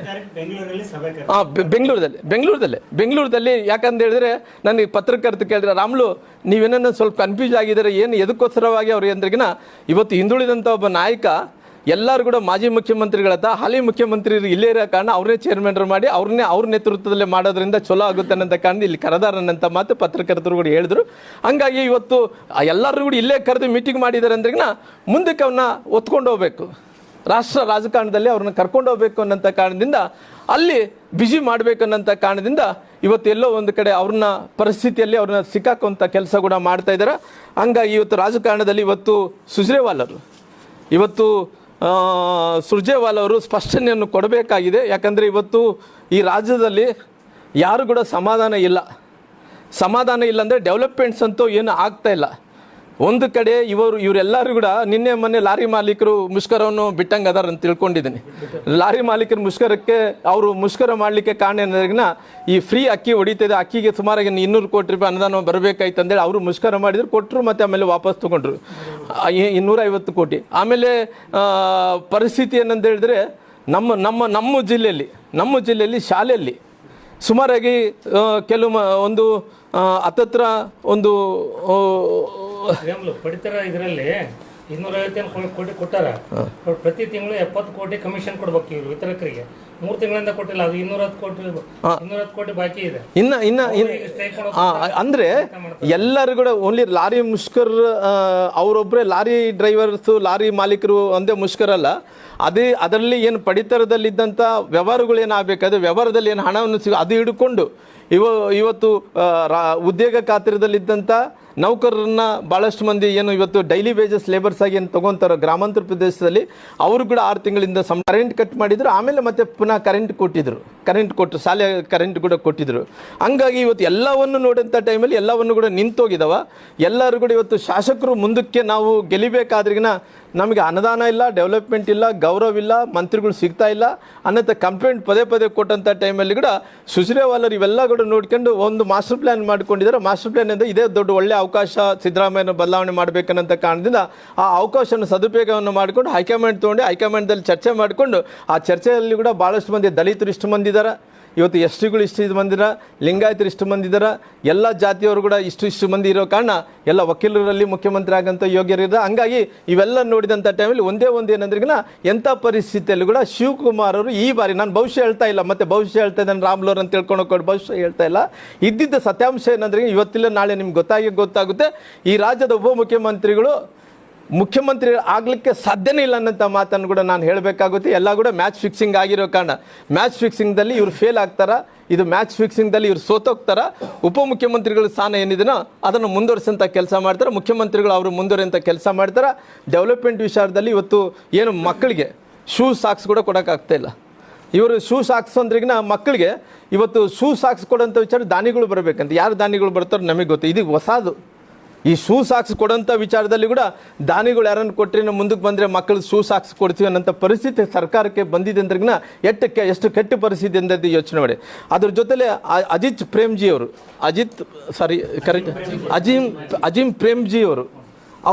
ಬೆಂಗಳೂರದಲ್ಲಿ ಯಾಕಂತ ಹೇಳಿದ್ರೆ ನನಗೆ ಪತ್ರಕರ್ತ ಕೇಳಿದ್ರೆ, ರಾಮ್ಲು ನೀವೇನೋ ಸ್ವಲ್ಪ ಕನ್ಫ್ಯೂಸ್ ಆಗಿದ್ದಾರೆ, ಏನು ಎದಕ್ಕೋಸ್ಕರವಾಗಿ ಅವ್ರು ಅಂದ್ರಿಗಿನ ಇವತ್ತು ಹಿಂದುಳಿದಂಥ ಒಬ್ಬ ನಾಯಕ ಎಲ್ಲರೂ ಕೂಡ ಮಾಜಿ ಮುಖ್ಯಮಂತ್ರಿಗಳತ್ತ ಹಾಲಿ ಮುಖ್ಯಮಂತ್ರಿ ಇಲ್ಲೇ ಇರೋ ಕಾರಣ ಅವ್ರನ್ನೇ ಚೇರ್ಮನ್ರು ಮಾಡಿ ಅವ್ರ ನೇತೃತ್ವದಲ್ಲೇ ಮಾಡೋದ್ರಿಂದ ಚಲೋ ಆಗುತ್ತೆ ಅನ್ನೋಂಥ ಕಾರಣ ಇಲ್ಲಿ ಕರೆದಾರನ್ನಂಥ ಮಾತು ಪತ್ರಕರ್ತರು ಕೂಡ ಹೇಳಿದ್ರು. ಹಂಗಾಗಿ ಇವತ್ತು ಎಲ್ಲರೂ ಕೂಡ ಇಲ್ಲೇ ಕರೆದು ಮೀಟಿಂಗ್ ಮಾಡಿದ್ದಾರೆ ಅಂದ್ರಿಗಿನ ಮುಂದಕ್ಕೆ ಅವನ್ನ ಒತ್ಕೊಂಡು ಹೋಗ್ಬೇಕು, ರಾಷ್ಟ್ರ ರಾಜಕಾರಣದಲ್ಲಿ ಅವ್ರನ್ನ ಕರ್ಕೊಂಡು ಹೋಗ್ಬೇಕು ಅನ್ನೋಂಥ ಕಾರಣದಿಂದ ಅಲ್ಲಿ ಬಿಜಿ ಮಾಡಬೇಕು ಅನ್ನೋಂಥ ಕಾರಣದಿಂದ ಇವತ್ತು ಎಲ್ಲೋ ಒಂದು ಕಡೆ ಅವ್ರನ್ನ ಪರಿಸ್ಥಿತಿಯಲ್ಲಿ ಅವ್ರನ್ನ ಸಿಕ್ಕಾಕುವಂಥ ಕೆಲಸ ಕೂಡ ಮಾಡ್ತಾ ಇದ್ದಾರೆ. ಹಂಗಾಗಿ ಇವತ್ತು ರಾಜಕಾರಣದಲ್ಲಿ ಇವತ್ತು ಸುರ್ಜೇವಾಲ ಅವರು ಸ್ಪಷ್ಟನೆಯನ್ನು ಕೊಡಬೇಕಾಗಿದೆ. ಯಾಕಂದರೆ ಇವತ್ತು ಈ ರಾಜ್ಯದಲ್ಲಿ ಯಾರು ಕೂಡ ಸಮಾಧಾನ ಇಲ್ಲ ಅಂದರೆ ಡೆವಲಪ್ಮೆಂಟ್ಸ್ ಅಂತೂ ಏನು ಆಗ್ತಾ ಇಲ್ಲ. ಒಂದು ಕಡೆ ಇವರೆಲ್ಲರೂ ಕೂಡ ನಿನ್ನೆ ಮೊನ್ನೆ ಲಾರಿ ಮಾಲೀಕರು ಮುಷ್ಕರವನ್ನು ಬಿಟ್ಟಂಗೆ ಅದಾರ ಅಂತ ತಿಳ್ಕೊಂಡಿದ್ದೀನಿ. ಲಾರಿ ಮಾಲೀಕರ ಮುಷ್ಕರಕ್ಕೆ ಅವರು ಮುಷ್ಕರ ಮಾಡಲಿಕ್ಕೆ ಕಾರಣ ಏನಾದ್ರಿಗಿನ ಈ ಫ್ರೀ ಅಕ್ಕಿ ಹೊಡಿತಿದೆ, ಅಕ್ಕಿಗೆ ಸುಮಾರಾಗಿ 200 ಕೋಟಿ ರೂಪಾಯಿ ಅನುದಾನ ಬರಬೇಕಾಯ್ತು ಅಂತೇಳಿ ಅವರು ಮುಷ್ಕರ ಮಾಡಿದ್ರು, ಕೊಟ್ಟರು, ಮತ್ತು ಆಮೇಲೆ ವಾಪಸ್ ತೊಗೊಂಡ್ರು 250 ಕೋಟಿ. ಆಮೇಲೆ ಪರಿಸ್ಥಿತಿ ಏನಂತ ಹೇಳಿದ್ರೆ ನಮ್ಮ ಜಿಲ್ಲೆಯಲ್ಲಿ ಶಾಲೆಯಲ್ಲಿ ಸುಮಾರಾಗಿ ಒಂದು ಹತ್ತತ್ರ ಒಂದು ಪಡಿತರ ಇದರಲ್ಲಿ 250 ಕೋಟಿ ಕೊಟ್ಟಾರ. ಪ್ರತಿ ತಿಂಗಳು 70 ಕೋಟಿ ಕಮಿಷನ್ ಕೊಡ್ಬೇಕು ಇವರು ವಿತರಕರಿಗೆ. 3 ತಿಂಗಳಿಂದ ಕೊಟ್ಟಿಲ್ಲ, ಅದು 210 ಕೋಟಿ ಬಾಕಿ ಇದೆ. ಅಂದ್ರೆ ಎಲ್ಲರೂ ಕೂಡ ಓನ್ಲಿ ಲಾರಿ ಮುಷ್ಕರ್ ಅವರೊಬ್ಬರೇ ಲಾರಿ ಡ್ರೈವರ್ಸು ಲಾರಿ ಮಾಲೀಕರು ಒಂದೇ ಮುಷ್ಕರಲ್ಲ, ಅದರಲ್ಲಿ ಏನು ಪಡಿತರದಲ್ಲಿದ್ದಂಥ ವ್ಯವಹಾರಗಳು ಏನಾಗಬೇಕಾದ್ರೆ ವ್ಯವಹಾರದಲ್ಲಿ ಏನು ಹಣವನ್ನು ಅದು ಹಿಡ್ಕೊಂಡು ಇವತ್ತು ಉದ್ಯೋಗ ಖಾತ್ರಿದಲ್ಲಿದ್ದಂಥ ನೌಕರರನ್ನ ಭಾಳಷ್ಟು ಮಂದಿ ಏನು ಇವತ್ತು ಡೈಲಿ ವೇಜಸ್ ಲೇಬರ್ಸ್ ಆಗಿ ಏನು ತೊಗೊತಾರೋ ಗ್ರಾಮಾಂತರ ಪ್ರದೇಶದಲ್ಲಿ ಅವರು ಕೂಡ 6 ತಿಂಗಳಿಂದ ಕರೆಂಟ್ ಕಟ್ ಮಾಡಿದ್ರು, ಆಮೇಲೆ ಮತ್ತೆ ಪುನಃ ಕರೆಂಟ್ ಕೊಟ್ಟರು, ಶಾಲೆ ಕರೆಂಟ್ ಕೂಡ ಕೊಟ್ಟಿದ್ರು. ಹಂಗಾಗಿ ಇವತ್ತು ಎಲ್ಲವನ್ನು ನೋಡೋಂಥ ಟೈಮಲ್ಲಿ ಎಲ್ಲವನ್ನು ಕೂಡ ನಿಂತೋಗಿದಾವ. ಎಲ್ಲರೂ ಕೂಡ ಇವತ್ತು ಶಾಸಕರು ಮುಂದಕ್ಕೆ ನಾವು ಗೆಲ್ಲಿಬೇಕಾದ್ರಿಗಿನ ನಮಗೆ ಅನುದಾನ ಇಲ್ಲ, ಡೆವಲಪ್ಮೆಂಟ್ ಇಲ್ಲ, ಗೌರವ ಇಲ್ಲ, ಮಂತ್ರಿಗಳು ಸಿಗ್ತಾ ಇಲ್ಲ ಅನ್ನೋಂಥ ಕಂಪ್ಲೇಂಟ್ ಪದೇ ಕೊಟ್ಟಂಥ ಟೈಮಲ್ಲಿ ಕೂಡ ಸುರ್ಜೇವಾಲರು ಇವೆಲ್ಲ ಕೂಡ ನೋಡ್ಕೊಂಡು ಒಂದು ಮಾಸ್ಟರ್ ಪ್ಲ್ಯಾನ್ ಮಾಡ್ಕೊಂಡಿದ್ದಾರೆ. ಮಾಸ್ಟರ್ ಪ್ಲ್ಯಾನ್ ಅಂದರೆ ಇದೇ ದೊಡ್ಡ ಒಳ್ಳೆಯ ಅವಕಾಶ ಸಿದ್ದರಾಮಯ್ಯನ ಬದಲಾವಣೆ ಮಾಡಬೇಕನ್ನಂಥ ಕಾರಣದಿಂದ ಆ ಅವಕಾಶವನ್ನು ಸದುಪಯೋಗವನ್ನು ಮಾಡಿಕೊಂಡು ಹೈಕಮಾಂಡ್ ತೊಗೊಂಡು ಹೈಕಮಾಂಡ್ದಲ್ಲಿ ಚರ್ಚೆ ಮಾಡಿಕೊಂಡು ಆ ಚರ್ಚೆಯಲ್ಲಿ ಕೂಡ ಭಾಳಷ್ಟು ಮಂದಿ ದಲಿತರು ಇಷ್ಟು ಮಂದಿ ಇದ್ದಾರೆ, ಇವತ್ತು ಎಸ್ ಟಿಗಳು ಇಷ್ಟು ಮಂದಿರ, ಲಿಂಗಾಯತರು ಇಷ್ಟು ಮಂದಿ ಇದ್ದಾರೆ, ಎಲ್ಲ ಜಾತಿಯವರು ಕೂಡ ಇಷ್ಟು ಮಂದಿ ಇರೋ ಕಾರಣ ಎಲ್ಲ ವಕೀಲರಲ್ಲಿ ಮುಖ್ಯಮಂತ್ರಿ ಆಗಂತ ಯೋಗ್ಯರಿದ್ದಾರೆ. ಹಂಗಾಗಿ ಇವೆಲ್ಲ ನೋಡಿದಂಥ ಟೈಮಲ್ಲಿ ಒಂದೇ ಏನಂದ್ರಿಗಿನ ಎಂಥ ಪರಿಸ್ಥಿತಿಯಲ್ಲಿ ಕೂಡ ಶಿವಕುಮಾರ್ ಅವರು ಈ ಬಾರಿ, ನಾನು ಭವಿಷ್ಯ ಹೇಳ್ತಾ ಇಲ್ಲ, ಮತ್ತೆ ಭವಿಷ್ಯ ಹೇಳ್ತಾ ಇದ್ದಾನೆ ರಾಮ್ಲೋರ್ ಅಂತ ತಿಳ್ಕೊಂಡು ಭವಿಷ್ಯ ಹೇಳ್ತಾ ಇಲ್ಲ, ಇದ್ದಿದ್ದ ಸತ್ಯಾಂಶ ಏನಂದ್ರೆ ಇವತ್ತಿಲ್ಲ ನಾಳೆ ನಿಮ್ಗೆ ಗೊತ್ತಾಗುತ್ತೆ ಈ ರಾಜ್ಯದ ಮುಖ್ಯಮಂತ್ರಿ ಆಗಲಿಕ್ಕೆ ಸಾಧ್ಯನೇ ಇಲ್ಲ ಅನ್ನೋಂಥ ಮಾತನ್ನು ಕೂಡ ನಾನು ಹೇಳಬೇಕಾಗುತ್ತೆ. ಎಲ್ಲ ಕೂಡ ಮ್ಯಾಚ್ ಫಿಕ್ಸಿಂಗ್ ಆಗಿರೋ ಕಾರಣ ಮ್ಯಾಚ್ ಫಿಕ್ಸಿಂಗ್ದಲ್ಲಿ ಇವ್ರು ಫೇಲ್ ಆಗ್ತಾರ, ಇದು ಮ್ಯಾಚ್ ಫಿಕ್ಸಿಂಗ್ದಲ್ಲಿ ಇವ್ರು ಸೋತೋಗ್ತಾರ. ಉಪಮುಖ್ಯಮಂತ್ರಿಗಳ ಸ್ಥಾನ ಏನಿದೆನೋ ಅದನ್ನು ಮುಂದುವರಿಸೋಂಥ ಕೆಲಸ ಮಾಡ್ತಾರೆ, ಮುಖ್ಯಮಂತ್ರಿಗಳು ಅವರು ಮುಂದುವರಿಯೋಂಥ ಕೆಲಸ ಮಾಡ್ತಾರೆ. ಡೆವಲಪ್ಮೆಂಟ್ ವಿಚಾರದಲ್ಲಿ ಇವತ್ತು ಏನು ಮಕ್ಕಳಿಗೆ ಶೂ ಸಾಕ್ಸ್ ಕೂಡ ಕೊಡೋಕ್ಕಾಗ್ತಾ ಇಲ್ಲ. ಇವರು ಶೂ ಸಾಕ್ಸ್ ಅಂದ್ರಿಗಿನ ಮಕ್ಕಳಿಗೆ ಇವತ್ತು ಶೂ ಸಾಕ್ಸ್ ಕೊಡೋಂಥ ವಿಚಾರ ದಾನಿಗಳು ಬರಬೇಕಂತ, ಯಾರು ದಾನಿಗಳು ಬರ್ತಾರೋ ನಮಗೆ ಗೊತ್ತು, ಇದು ಹೊಸದು. ಈ ಶೂ ಸಾಕ್ಸ್ ಕೊಡೋಂಥ ವಿಚಾರದಲ್ಲಿ ಕೂಡ ದಾನಿಗಳು ಯಾರನ್ನು ಕೊಟ್ಟರೆ ನಾವು ಮುಂದಕ್ಕೆ ಬಂದರೆ ಮಕ್ಕಳು ಶೂ ಸಾಕ್ಸ್ ಕೊಡ್ತೀವಿ ಅನ್ನೋಂಥ ಪರಿಸ್ಥಿತಿ ಸರ್ಕಾರಕ್ಕೆ ಬಂದಿದೆ ಅಂದ್ರಿಗಿನ ಎಷ್ಟು ಕೆಟ್ಟ ಪರಿಸ್ಥಿತಿ ಅಂತ ಯೋಚನೆ ಮಾಡಿ. ಅದ್ರ ಜೊತೆಲೆ ಅಜೀಂ ಪ್ರೇಮ್ಜಿ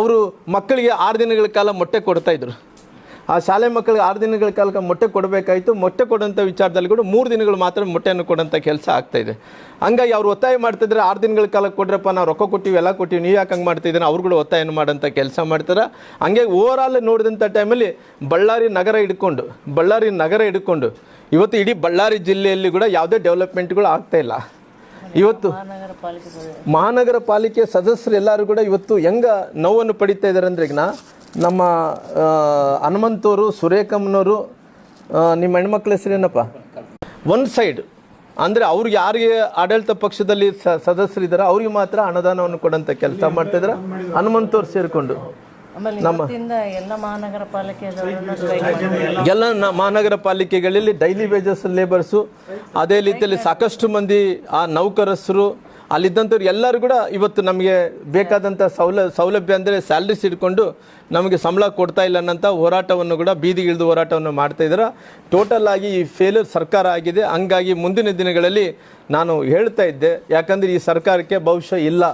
ಅವರು ಮಕ್ಕಳಿಗೆ 6 ದಿನಗಳ ಕಾಲ ಮೊಟ್ಟೆ ಕೊಡ್ತಾಯಿದ್ರು. ಆ ಶಾಲೆ ಮಕ್ಕಳಿಗೆ 6 ದಿನಗಳ ಕಾಲ ಮೊಟ್ಟೆ ಕೊಡಬೇಕಾಯಿತು. ಮೊಟ್ಟೆ ಕೊಡೋಂಥ ವಿಚಾರದಲ್ಲಿ ಕೂಡ 3 ದಿನಗಳು ಮಾತ್ರ ಮೊಟ್ಟೆಯನ್ನು ಕೊಡೋಂಥ ಕೆಲಸ ಆಗ್ತಾಯಿದೆ. ಹಂಗಾಗಿ ಅವ್ರು ಒತ್ತಾಯ ಮಾಡ್ತಿದ್ರೆ 6 ದಿನಗಳ ಕಾಲ ಕೊಡ್ರಪ್ಪ, ನಾವು ರೊಕ್ಕ ಕೊಟ್ಟಿವಿ, ಎಲ್ಲ ಕೊಟ್ಟಿವಿ, ನೀವು ಯಾಕೆ ಹಂಗೆ ಮಾಡ್ತಿದ್ದೀರಾ, ಅವ್ರು ಕೂಡ ಒತ್ತಾಯನ ಮಾಡೋಂಥ ಕೆಲಸ ಮಾಡ್ತಾರೆ. ಹಂಗೆ ಓವರಾಲ್ ನೋಡಿದಂಥ ಟೈಮಲ್ಲಿ ಬಳ್ಳಾರಿ ನಗರ ಹಿಡ್ಕೊಂಡು ಇವತ್ತು ಇಡೀ ಬಳ್ಳಾರಿ ಜಿಲ್ಲೆಯಲ್ಲಿ ಕೂಡ ಯಾವುದೇ ಡೆವಲಪ್ಮೆಂಟ್ಗಳು ಆಗ್ತಾಯಿಲ್ಲ. ಇವತ್ತು ಮಹಾನಗರ ಪಾಲಿಕೆ ಸದಸ್ಯರು ಎಲ್ಲರೂ ಕೂಡ ಇವತ್ತು ಹೆಂಗೆ ನೋವನ್ನು ಪಡಿತಾ ಇದ್ದಾರೆ ಅಂದ್ರೆ, ಈಗ ನಮ್ಮ ಹನುಮಂತವರು, ಸುರೇಖಮ್ಮನವರು, ನಿಮ್ಮ ಹೆಣ್ಮಕ್ಳ ಹೆಸರೇನಪ್ಪ, ಒನ್ ಸೈಡ್ ಅಂದರೆ ಅವ್ರಿಗೆ ಯಾರಿಗೆ ಆಡಳಿತ ಪಕ್ಷದಲ್ಲಿ ಸದಸ್ಯರಿದ್ದಾರೆ ಅವ್ರಿಗೆ ಮಾತ್ರ ಅನುದಾನವನ್ನು ಕೊಡೋಂಥ ಕೆಲಸ ಮಾಡ್ತಿದ್ದಾರೆ. ಹನುಮಂತವ್ರು ಸೇರಿಕೊಂಡು ಎಲ್ಲ ಮಹಾನಗರ ಪಾಲಿಕೆಗಳಲ್ಲಿ ಡೈಲಿ ವೇಜಸ್ ಲೇಬರ್ಸು, ಅದೇ ರೀತಿಯಲ್ಲಿ ಸಾಕಷ್ಟು ಮಂದಿ ಆ ನೌಕರಸ್ಥರು ಅಲ್ಲಿದ್ದಂಥವ್ರು ಎಲ್ಲರೂ ಕೂಡ ಇವತ್ತು ನಮಗೆ ಬೇಕಾದಂಥ ಸೌಲಭ್ಯ ಅಂದರೆ ಸ್ಯಾಲ್ರೀಸ್ ಇಟ್ಕೊಂಡು ನಮಗೆ ಸಂಬಳ ಕೊಡ್ತಾ ಇಲ್ಲ ಅನ್ನೋಂಥ ಹೋರಾಟವನ್ನು ಕೂಡ ಬೀದಿಗಿಳಿದು ಹೋರಾಟವನ್ನು ಮಾಡ್ತಾ ಇದ್ದಾರೆ. ಟೋಟಲ್ ಆಗಿ ಈ ಫೇಲ್ಯೂರ್ ಸರ್ಕಾರ ಆಗಿದೆ. ಹಂಗಾಗಿ ಮುಂದಿನ ದಿನಗಳಲ್ಲಿ ನಾನು ಹೇಳ್ತಾ ಇದ್ದೆ, ಯಾಕಂದರೆ ಈ ಸರ್ಕಾರಕ್ಕೆ ಭವಿಷ್ಯ ಇಲ್ಲ,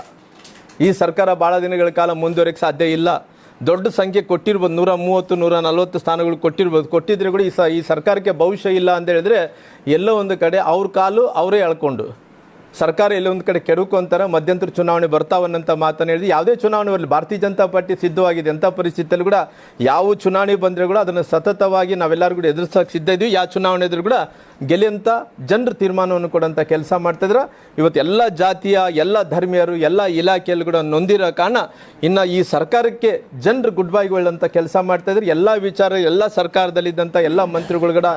ಈ ಸರ್ಕಾರ ಭಾಳ ದಿನಗಳ ಕಾಲ ಮುಂದುವರೆಯಕ್ಕೆ ಸಾಧ್ಯ ಇಲ್ಲ. ದೊಡ್ಡ ಸಂಖ್ಯೆ ಕೊಟ್ಟಿರ್ಬೋದು, 130 140 ಸ್ಥಾನಗಳು ಕೊಟ್ಟಿರ್ಬೋದು. ಕೊಟ್ಟಿದ್ರೆ ಕೂಡ ಈ ಸರ್ಕಾರಕ್ಕೆ ಭವಿಷ್ಯ ಇಲ್ಲ ಅಂತ ಹೇಳಿದ್ರೆ ಎಲ್ಲೋ ಒಂದು ಕಡೆ ಅವ್ರ ಕಾಲು ಅವರೇ ಎಳ್ಕೊಂಡು ಸರ್ಕಾರ ಎಲ್ಲೋ ಒಂದು ಕಡೆ ಕೆಡುಕೊಂತಾರೆ. ಮಧ್ಯಂತರ ಚುನಾವಣೆ ಬರ್ತಾವನ್ನಂತ ಮಾತನ್ನು ಹೇಳಿದ್ರೆ ಯಾವುದೇ ಚುನಾವಣೆ ಬರಲಿ ಭಾರತೀಯ ಜನತಾ ಪಾರ್ಟಿ ಸಿದ್ಧವಾಗಿದೆ. ಅಂಥ ಪರಿಸ್ಥಿತಿಯಲ್ಲಿ ಕೂಡ ಯಾವ ಚುನಾವಣೆ ಬಂದರೆ ಕೂಡ ಅದನ್ನು ಸತತವಾಗಿ ನಾವೆಲ್ಲರೂ ಕೂಡ ಎದುರಿಸೋಕೆ ಸಿದ್ಧ ಇದ್ವಿ. ಯಾವ ಚುನಾವಣೆ ಇದ್ರೂ ಕೂಡ ಗೆಲೆಯಂತ ಜನರು ತೀರ್ಮಾನವನ್ನು ಕೊಡೋಂಥ ಕೆಲಸ ಮಾಡ್ತಿದ್ರು. ಇವತ್ತು ಎಲ್ಲ ಜಾತಿಯ ಎಲ್ಲ ಧರ್ಮೀಯರು ಎಲ್ಲ ಇಲಾಖೆಯಲ್ಲಿ ಕೂಡ ನೊಂದಿರೋ ಕಾರಣ ಇನ್ನು ಈ ಸರ್ಕಾರಕ್ಕೆ ಜನರು ಗುಡ್ ಬೈಗಳಂತ ಕೆಲಸ ಮಾಡ್ತಾಯಿದ್ರು. ಎಲ್ಲ ವಿಚಾರ ಎಲ್ಲ ಸರ್ಕಾರದಲ್ಲಿದ್ದಂಥ ಎಲ್ಲ ಮಂತ್ರಿಗಳು ಕೂಡ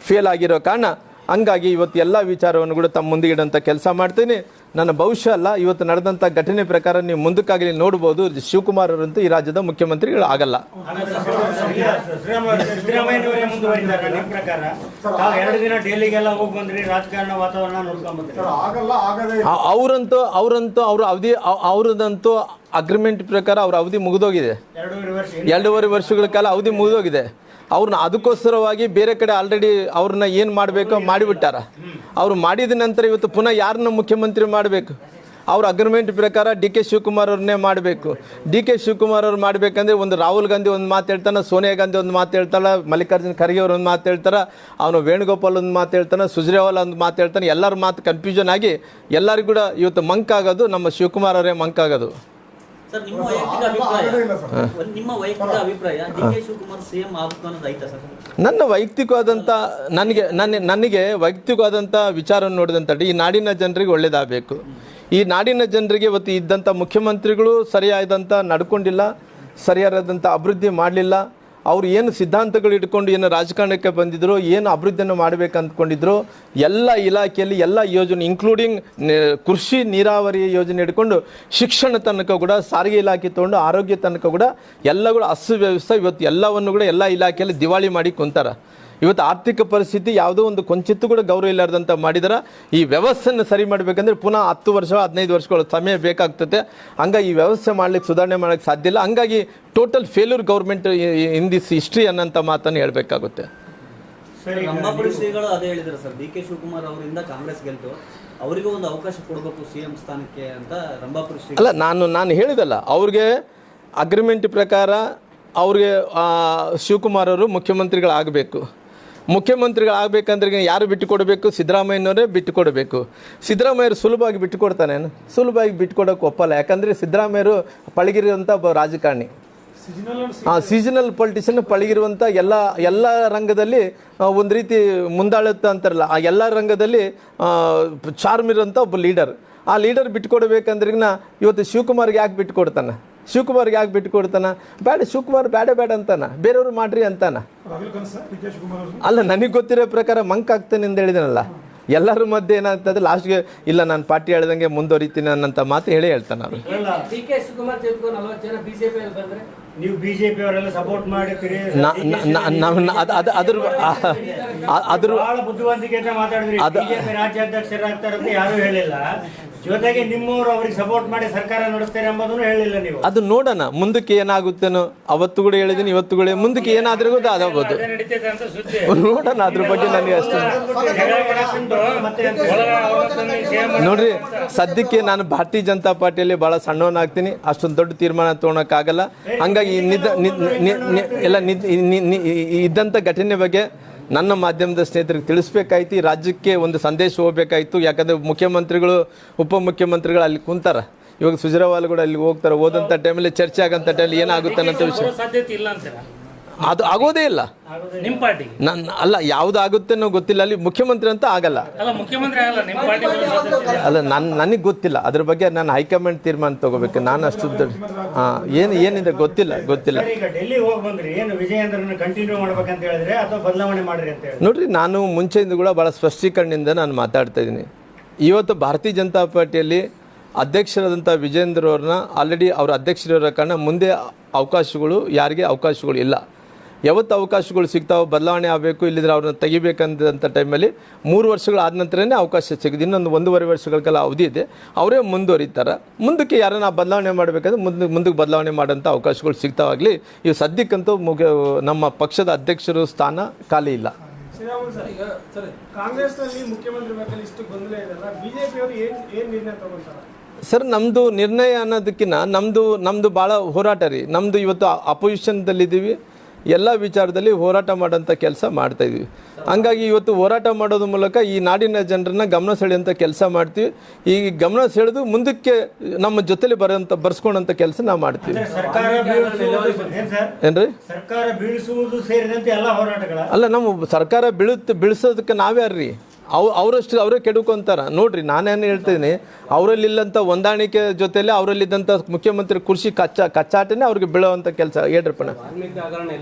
ಫೇಲ್ ಆಗಿರೋ ಕಾರಣ ಹಂಗಾಗಿ ಇವತ್ತು ಎಲ್ಲ ವಿಚಾರವನ್ನು ಕೂಡ ತಮ್ಮ ಮುಂದೆ ಇಡೋಂಥ ಕೆಲಸ ಮಾಡ್ತೀನಿ. ನನ್ನ ಭವಿಷ್ಯ ಅಲ್ಲ, ಇವತ್ತು ನಡೆದಂಥ ಘಟನೆ ಪ್ರಕಾರ ನೀವು ಮುಂದಕ್ಕಾಗಲಿ ನೋಡ್ಬೋದು, ಶಿವಕುಮಾರ್ ಅವರಂತೂ ಈ ರಾಜ್ಯದ ಮುಖ್ಯಮಂತ್ರಿಗಳು ಆಗಲ್ಲ. ಸಿದ್ದರಾಮಯ್ಯನವರೇ ಮುಂದುವರಿದ್ದಾರೆ ನಿಮ್ಮ ಪ್ರಕಾರ? 2 ದಿನ ಡೆಲ್ಲಿಗೆಲ್ಲ ಹೋಗಿ ಬಂದ್ರಿ, ರಾಜಕಾರಣ ವಾತಾವರಣ ನೋಡ್ಕೊಂಡ್ಬಂದ್ರಿ. ಅವರಂತೂ ಅವ್ರದಂತೂ ಅಗ್ರಿಮೆಂಟ್ ಪ್ರಕಾರ ಅವ್ರ ಅವಧಿ ಮುಗಿದೋಗಿದೆ. 2.5 ವರ್ಷಗಳ ಕಾಲ ಅವಧಿ ಮುಗಿದೋಗಿದೆ. ಅವ್ರನ್ನ ಅದಕ್ಕೋಸ್ಕರವಾಗಿ ಬೇರೆ ಕಡೆ ಆಲ್ರೆಡಿ ಅವ್ರನ್ನ ಏನು ಮಾಡಬೇಕೋ ಮಾಡಿಬಿಟ್ಟಾರ. ಅವ್ರು ಮಾಡಿದ ನಂತರ ಇವತ್ತು ಪುನಃ ಯಾರನ್ನ ಮುಖ್ಯಮಂತ್ರಿ ಮಾಡಬೇಕು? ಅವ್ರ ಅಗ್ರಿಮೆಂಟ್ ಪ್ರಕಾರ DK ಶಿವಕುಮಾರ್ ಅವ್ರನ್ನೇ ಮಾಡಬೇಕು. DK ಶಿವಕುಮಾರ್ ಅವ್ರು ಮಾಡಬೇಕಂದ್ರೆ ಒಂದು ರಾಹುಲ್ ಗಾಂಧಿ ಒಂದು ಮಾತು ಹೇಳ್ತಾನೆ, ಸೋನಿಯಾ ಗಾಂಧಿ ಒಂದು ಮಾತು ಹೇಳ್ತಾಳೆ, ಮಲ್ಲಿಕಾರ್ಜುನ್ ಖರ್ಗೆ ಅವ್ರು ಒಂದು ಮಾತು ಹೇಳ್ತಾರೆ, ಅವನು ವೇಣುಗೋಪಾಲ್ ಒಂದು ಮಾತು ಹೇಳ್ತಾನೆ, ಸುಜ್ರೇವಾಲಾ ಒಂದು ಮಾತು ಹೇಳ್ತಾನೆ. ಎಲ್ಲರ ಮಾತು ಕನ್ಫ್ಯೂಷನ್ ಆಗಿ ಎಲ್ಲರಿಗೂ ಕೂಡ ಇವತ್ತು ಮಂಕಾಗೋದು ನಮ್ಮ ಶಿವಕುಮಾರ್ ಅವರೇ ಮಂಕಾಗೋದು. ಸರ್, ನಿಮ್ಮ ವೈಯಕ್ತಿಕ ಅಭಿಪ್ರಾಯ DK ಶಿವಕುಮಾರ್ ಸಿಎಂ ಆಗುತ್ತೆ ಅನ್ನೋದು ಐತಾ ಸರ್? ನನ್ನ ವೈಯಕ್ತಿಕವಾದಂಥ ನನಗೆ ವೈಯಕ್ತಿಕವಾದಂಥ ವಿಚಾರವನ್ನು ನೋಡಿದಂಥ ಈ ನಾಡಿನ ಜನರಿಗೆ ಒಳ್ಳೇದಾಗಬೇಕು. ಈ ನಾಡಿನ ಜನರಿಗೆ ಇವತ್ತು ಇದ್ದಂಥ ಮುಖ್ಯಮಂತ್ರಿಗಳು ಸರಿಯಾದಂಥ ನಡ್ಕೊಂಡಿಲ್ಲ, ಸರಿಯಾದಂಥ ಅಭಿವೃದ್ಧಿ ಮಾಡಲಿಲ್ಲ. ಅವ್ರು ಏನು ಸಿದ್ಧಾಂತಗಳು ಇಟ್ಕೊಂಡು ಏನು ರಾಜಕಾರಣಕ್ಕೆ ಬಂದಿದ್ರು, ಏನು ಅಭಿವೃದ್ಧಿಯನ್ನು ಮಾಡಬೇಕು ಅಂದ್ಕೊಂಡಿದ್ರು, ಎಲ್ಲ ಇಲಾಖೆಯಲ್ಲಿ ಎಲ್ಲ ಯೋಜನೆ ಇನ್ಕ್ಲೂಡಿಂಗ್ ಕೃಷಿ ನೀರಾವರಿ ಯೋಜನೆ ಇಟ್ಕೊಂಡು ಶಿಕ್ಷಣ ತನಕ ಕೂಡ, ಸಾರಿಗೆ ಇಲಾಖೆ ತೊಗೊಂಡು ಆರೋಗ್ಯ ತನಕ ಕೂಡ ಎಲ್ಲ ಕೂಡ ಅಸ್ತವ್ಯವಸ್ಥೆ. ಇವತ್ತು ಎಲ್ಲವನ್ನು ಕೂಡ ಎಲ್ಲ ಇಲಾಖೆಯಲ್ಲಿ ದಿವಾಳಿ ಮಾಡಿ ಕುಂತಾರ. ಇವತ್ತು ಆರ್ಥಿಕ ಪರಿಸ್ಥಿತಿ ಯಾವುದೋ ಒಂದು ಕೊಂಚಿತ್ತು ಕೂಡ ಗೌರವ ಇಲ್ಲಾರ್ದಂತ ಮಾಡಿದಾರೆ. ಈ ವ್ಯವಸ್ಥೆಯನ್ನು ಸರಿ ಮಾಡಬೇಕಂದ್ರೆ ಪುನಃ 10 ವರ್ಷ 15 ವರ್ಷಗಳ ಸಮಯ ಬೇಕಾಗ್ತದೆ. ಹಂಗಾಗಿ ಈ ವ್ಯವಸ್ಥೆ ಮಾಡ್ಲಿಕ್ಕೆ ಸುಧಾರಣೆ ಮಾಡೋಕ್ಕೆ ಸಾಧ್ಯ ಇಲ್ಲ. ಹಂಗಾಗಿ total failure government in this history ಅನ್ನೋಂಥ ಮಾತನ್ನು ಹೇಳಬೇಕಾಗುತ್ತೆ. ರಂಭಾಪುರಿ ಶ್ರೀಗಳು ಅದೇ ಹೇಳಿದ್ರು ಸರ್, DK ಶಿವಕುಮಾರ್ ಅವರಿಂದ ಕಾಂಗ್ರೆಸ್ ಗೆಲ್ತು, ಅವರಿಗೂ ಒಂದು ಅವಕಾಶ ಕೊಡಬೇಕು ಸಿಎಂ ಸ್ಥಾನಕ್ಕೆ ಅಂತ ರಂಭಾಪುರಿ ಶ್ರೀ. ಅಲ್ಲ, ನಾನು ಹೇಳಿದಲ್ಲ, ಅವ್ರಿಗೆ ಅಗ್ರಿಮೆಂಟ್ ಪ್ರಕಾರ ಅವ್ರಿಗೆ ಶಿವಕುಮಾರ್ ಅವರು ಮುಖ್ಯಮಂತ್ರಿಗಳಾಗಬೇಕು. ಮುಖ್ಯಮಂತ್ರಿಗಳಾಗಬೇಕಂದ್ರೆ ಯಾರು ಬಿಟ್ಟುಕೊಡಬೇಕು? ಸಿದ್ದರಾಮಯ್ಯನವರೇ ಬಿಟ್ಟುಕೊಡಬೇಕು. ಸಿದ್ದರಾಮಯ್ಯರು ಸುಲಭವಾಗಿ ಬಿಟ್ಟುಕೊಡ್ತಾನೆ? ಸುಲಭವಾಗಿ ಬಿಟ್ಟುಕೊಡೋಕೆ ಒಪ್ಪಲ್ಲ. ಯಾಕಂದರೆ ಸಿದ್ದರಾಮಯ್ಯರು ಪಳಗಿರುವಂಥ ರಾಜಕಾರಣಿ, ಸೀಸನಲ್ ಪೊಲಿಟಿಷಿಯನ್, ಪಳಗಿರುವಂಥ ಎಲ್ಲ ರಂಗದಲ್ಲಿ ಒಂದು ರೀತಿ ಮುಂದಾಳುತ್ತ ಅಂತಾರಲ್ಲ, ಆ ಎಲ್ಲ ರಂಗದಲ್ಲಿ ಚಾರ್ಮ್ ಇರುವಂಥ ಒಬ್ಬ ಲೀಡರ್. ಆ ಲೀಡರ್ ಬಿಟ್ಟುಕೊಡ್ಬೇಕಂದ್ರೆ ಇವತ್ತು ಶಿವಕುಮಾರ್ಗೆ ಯಾಕೆ ಬಿಟ್ಟುಕೊಡ್ತಾನೆ? ಶಿವಕುಮಾರ್ಗೆ ಯಾಕೆ ಬಿಟ್ಟುಕೊಡ್ತಾನ? ಬೇಡ, ಶಿವಕುಮಾರ್ ಬೇಡ ಅಂತಾನ, ಬೇರೆಯವ್ರು ಮಾಡ್ರಿ ಅಂತಾನ. ಅಲ್ಲ, ನನಗೆ ಗೊತ್ತಿರೋ ಪ್ರಕಾರ ಮಂಕಾಗ್ತಾನೆ ಅಂತ ಹೇಳಿದನಲ್ಲ. ಎಲ್ಲರ ಮಧ್ಯೆ ಏನಾಗ್ತದೆ ಲಾಸ್ಟ್ಗೆ, ಇಲ್ಲ ನಾನು ಪಾರ್ಟಿ ಹೇಳ್ದಂಗೆ ಮುಂದುವರಿತೀನಿ ಅನ್ನೋಂಥ ಮಾತು ಹೇಳ್ತಾನೆ ಅವರು. ನೀವು ಬಿಜೆಪಿ ಅವರೆಲ್ಲ ಸಪೋರ್ಟ್ ಮಾಡಿರ್ತೀರಿ, ಅದ್ರ ಬಹಳ ಬುದ್ಧಿವಂತಿಕೆಯಿಂದ ಮಾತಾಡಿದ್ರಿ. ಬಿಜೆಪಿ ರಾಜ್ಯಾಧ್ಯಕ್ಷರಾಗ್ತಾರಂತ ಯಾರು ಹೇಳಿಲ್ಲ. ಜೊತೆಗೆ ನಿಮ್ಮವರು ಅವ್ರಿಗೆ ಸಪೋರ್ಟ್ ಮಾಡಿ ಸರ್ಕಾರ ನಡೆಸ್ತಾರೆ ಎಂಬುದನ್ನು ಹೇಳಿಲ್ಲ ನೀವು. ಅದು ನೋಡೋಣ ಮುಂದಕ್ಕೆ ಏನಾಗುತ್ತೇನೋ. ಅವತ್ತು ಕೂಡ ಹೇಳಿದ್ದೀನಿ, ಇವತ್ತು ಕೂಡ ಮುಂದಕ್ಕೆ ಏನಾದ್ರೂ ಕೂಡ ಅದಾಗಬಹುದು, ನೋಡೋಣ. ಅದ್ರ ಬಗ್ಗೆ ನನಗೆ ಅಷ್ಟು ನೋಡ್ರಿ, ಸದ್ಯಕ್ಕೆ ನಾನು ಭಾರತೀಯ ಜನತಾ ಪಾರ್ಟಿಯಲ್ಲಿ ಭಾಳ ಸಣ್ಣವನಾಗ್ತೀನಿ. ಅಷ್ಟೊಂದು ದೊಡ್ಡ ತೀರ್ಮಾನ ತೊಗೊಳಕ್ಕಾಗಲ್ಲ. ಹಂಗಾಗಿ ಇದ್ದಂಥ ಘಟನೆ ಬಗ್ಗೆ ನನ್ನ ಮಾಧ್ಯಮದ ಸ್ನೇಹಿತರಿಗೆ ತಿಳಿಸ್ಬೇಕಾಯ್ತು. ಈ ರಾಜ್ಯಕ್ಕೆ ಒಂದು ಸಂದೇಶ ಹೋಗ್ಬೇಕಾಯ್ತು. ಯಾಕಂದರೆ ಮುಖ್ಯಮಂತ್ರಿಗಳು ಉಪಮುಖ್ಯಮಂತ್ರಿಗಳು ಅಲ್ಲಿ ಕುಂತಾರ. ಇವಾಗ ಸುಜ್ರೇವಾಲಾ ಕೂಡ ಅಲ್ಲಿ ಹೋಗ್ತಾರೆ. ಹೋದಂಥ ಟೈಮಲ್ಲಿ ಚರ್ಚೆ ಆಗೋಂಥ ಟೈಮಲ್ಲಿ ಏನಾಗುತ್ತೆ ಅನ್ನೋ ವಿಷಯ ಸಾಧ್ಯತೆ ಇಲ್ಲ ಅಂತೀರ? ಅದು ಆಗೋದೇ ಇಲ್ಲ ನಿಮ್ಮ ಪಾರ್ಟಿ. ಅಲ್ಲ, ಯಾವುದಾಗುತ್ತೇನೋ ಗೊತ್ತಿಲ್ಲ. ಅಲ್ಲಿ ಮುಖ್ಯಮಂತ್ರಿ ಅಂತ ಆಗಲ್ಲ. ಅಲ್ಲ, ಮುಖ್ಯಮಂತ್ರಿ ಆಗಲ್ಲ ನಿಮ್ಮ ಪಾರ್ಟಿ. ಅಲ್ಲ, ನನಗೆ ಗೊತ್ತಿಲ್ಲ ಅದ್ರ ಬಗ್ಗೆ. ನಾನು ಹೈಕಮಾಂಡ್ ತೀರ್ಮಾನ ತಗೋಬೇಕು. ನಾನು ಅಷ್ಟು ಏನಿದೆ ಗೊತ್ತಿಲ್ಲ. ಈಗ ಡೆಲ್ಲಿ ಹೋಗಿ ಬಂದ್ರಿ, ಏನು ವಿಜಯೇಂದ್ರನ ಕಂಟಿನ್ಯೂ ಮಾಡ್ಬೇಕಂತ ಹೇಳಿದ್ರೆ ಅಥವಾ ಬದಲಾವಣೆ ಮಾಡ್ರಿ ಅಂತ ಹೇಳಿ? ನೋಡ್ರಿ, ನಾನು ಮುಂಚೆಯಿಂದ ಕೂಡ ಭಾಳ ಸ್ಪಷ್ಟೀಕರಣದಿಂದ ನಾನು ಮಾತಾಡ್ತಾ ಇದ್ದೀನಿ. ಇವತ್ತು ಭಾರತೀಯ ಜನತಾ ಪಾರ್ಟಿಯಲ್ಲಿ ಅಧ್ಯಕ್ಷರಾದಂಥ ವಿಜೇಂದ್ರ ಅವ್ರನ್ನ ಆಲ್ರೆಡಿ ಅವ್ರ ಅಧ್ಯಕ್ಷರಿರೋ ಕಾರಣ ಮುಂದೆ ಅವಕಾಶಗಳು ಯಾರಿಗೆ ಅವಕಾಶಗಳು ಇಲ್ಲ. ಯಾವತ್ತು ಅವಕಾಶಗಳು ಸಿಗ್ತಾವೆ, ಬದಲಾವಣೆ ಆಗಬೇಕು, ಇಲ್ಲಿದ್ರೆ ಅವ್ರನ್ನ ತೆಗಿಬೇಕಂತ ಟೈಮಲ್ಲಿ 3 ವರ್ಷಗಳಾದ ನಂತರನೇ ಅವಕಾಶ ಸಿಗುತ್ತೆ. ಇನ್ನೊಂದು 1.5 ವರ್ಷಗಳ ಕಾಲ ಅವಧಿ ಇದೆ. ಅವರೇ ಮುಂದುವರಿತಾರೆ. ಮುಂದಕ್ಕೆ ಯಾರನ್ನ ಬದಲಾವಣೆ ಮಾಡಬೇಕಾದ್ರೆ ಮುಂದಕ್ಕೆ ಬದಲಾವಣೆ ಮಾಡೋಂಥ ಅವಕಾಶಗಳು ಸಿಗ್ತಾವಾಗಲಿ. ಇವು ಸದ್ಯಕ್ಕಂತೂ ನಮ್ಮ ಪಕ್ಷದ ಅಧ್ಯಕ್ಷರು ಸ್ಥಾನ ಖಾಲಿ ಇಲ್ಲ. ಕಾಂಗ್ರೆಸ್ನಲ್ಲಿ ಮುಖ್ಯಮಂತ್ರಿ ಬಗ್ಗೆ ಇಷ್ಟು ಗೊಂದಲ ಇದೆಲ್ಲ, ಬಿಜೆಪಿ ಅವರು ಏನು ನಿರ್ಣಯ ತಗೊಳ್ತಾರೆ? ಸರ್ ನಮ್ಮದು ನಿರ್ಣಯ ಅನ್ನೋದಕ್ಕಿಂತ ನಮ್ಮದು ಭಾಳ ಹೋರಾಟ ರೀ. ನಮ್ಮದು ಇವತ್ತು ಅಪೋಸಿಷನ್ದಲ್ಲಿದ್ದೀವಿ, ಎಲ್ಲ ವಿಚಾರದಲ್ಲಿ ಹೋರಾಟ ಮಾಡೋಂಥ ಕೆಲಸ ಮಾಡ್ತಾಯಿದ್ವಿ. ಹಂಗಾಗಿ ಇವತ್ತು ಹೋರಾಟ ಮಾಡೋದ್ರ ಮೂಲಕ ಈ ನಾಡಿನ ಜನರನ್ನ ಗಮನ ಸೆಳೆಯೋಂಥ ಕೆಲಸ ಮಾಡ್ತೀವಿ. ಈ ಗಮನ ಸೆಳೆದು ಮುಂದಕ್ಕೆ ನಮ್ಮ ಜೊತೆಲಿ ಬರ್ಸ್ಕೊಳ್ಳೋಂಥ ಕೆಲಸ ನಾವು ಮಾಡ್ತೀವಿ. ಏನ್ರಿ ಸರ್ಕಾರ ಬೀಳಿಸುವುದು ಸೇರಿದಂತೆ ಎಲ್ಲ ಹೋರಾಟಗಳ ಅಲ್ಲ, ನಮ್ಮ ಸರ್ಕಾರ ಬೀಳಿಸೋದಕ್ಕೆ ನಾವ್ಯಾರ್ರಿ? ಅವರಷ್ಟು ಅವರೇ ಕೆಡುಕೊಂತಾರ ನೋಡ್ರಿ. ನಾನೇನು ಹೇಳ್ತೀನಿ, ಅವರಲ್ಲಿಲ್ಲಂಥ ಹೊಂದಾಣಿಕೆ ಜೊತೆಲೆ ಅವರಲ್ಲಿದ್ದಂಥ ಮುಖ್ಯಮಂತ್ರಿ ಕೃಷಿ ಕಚ್ಚಾಟನೇ ಅವ್ರಿಗೆ ಬೀಳೋವಂಥ ಕೆಲಸ. ಹೇಳ್ರಪ್ಪಣ,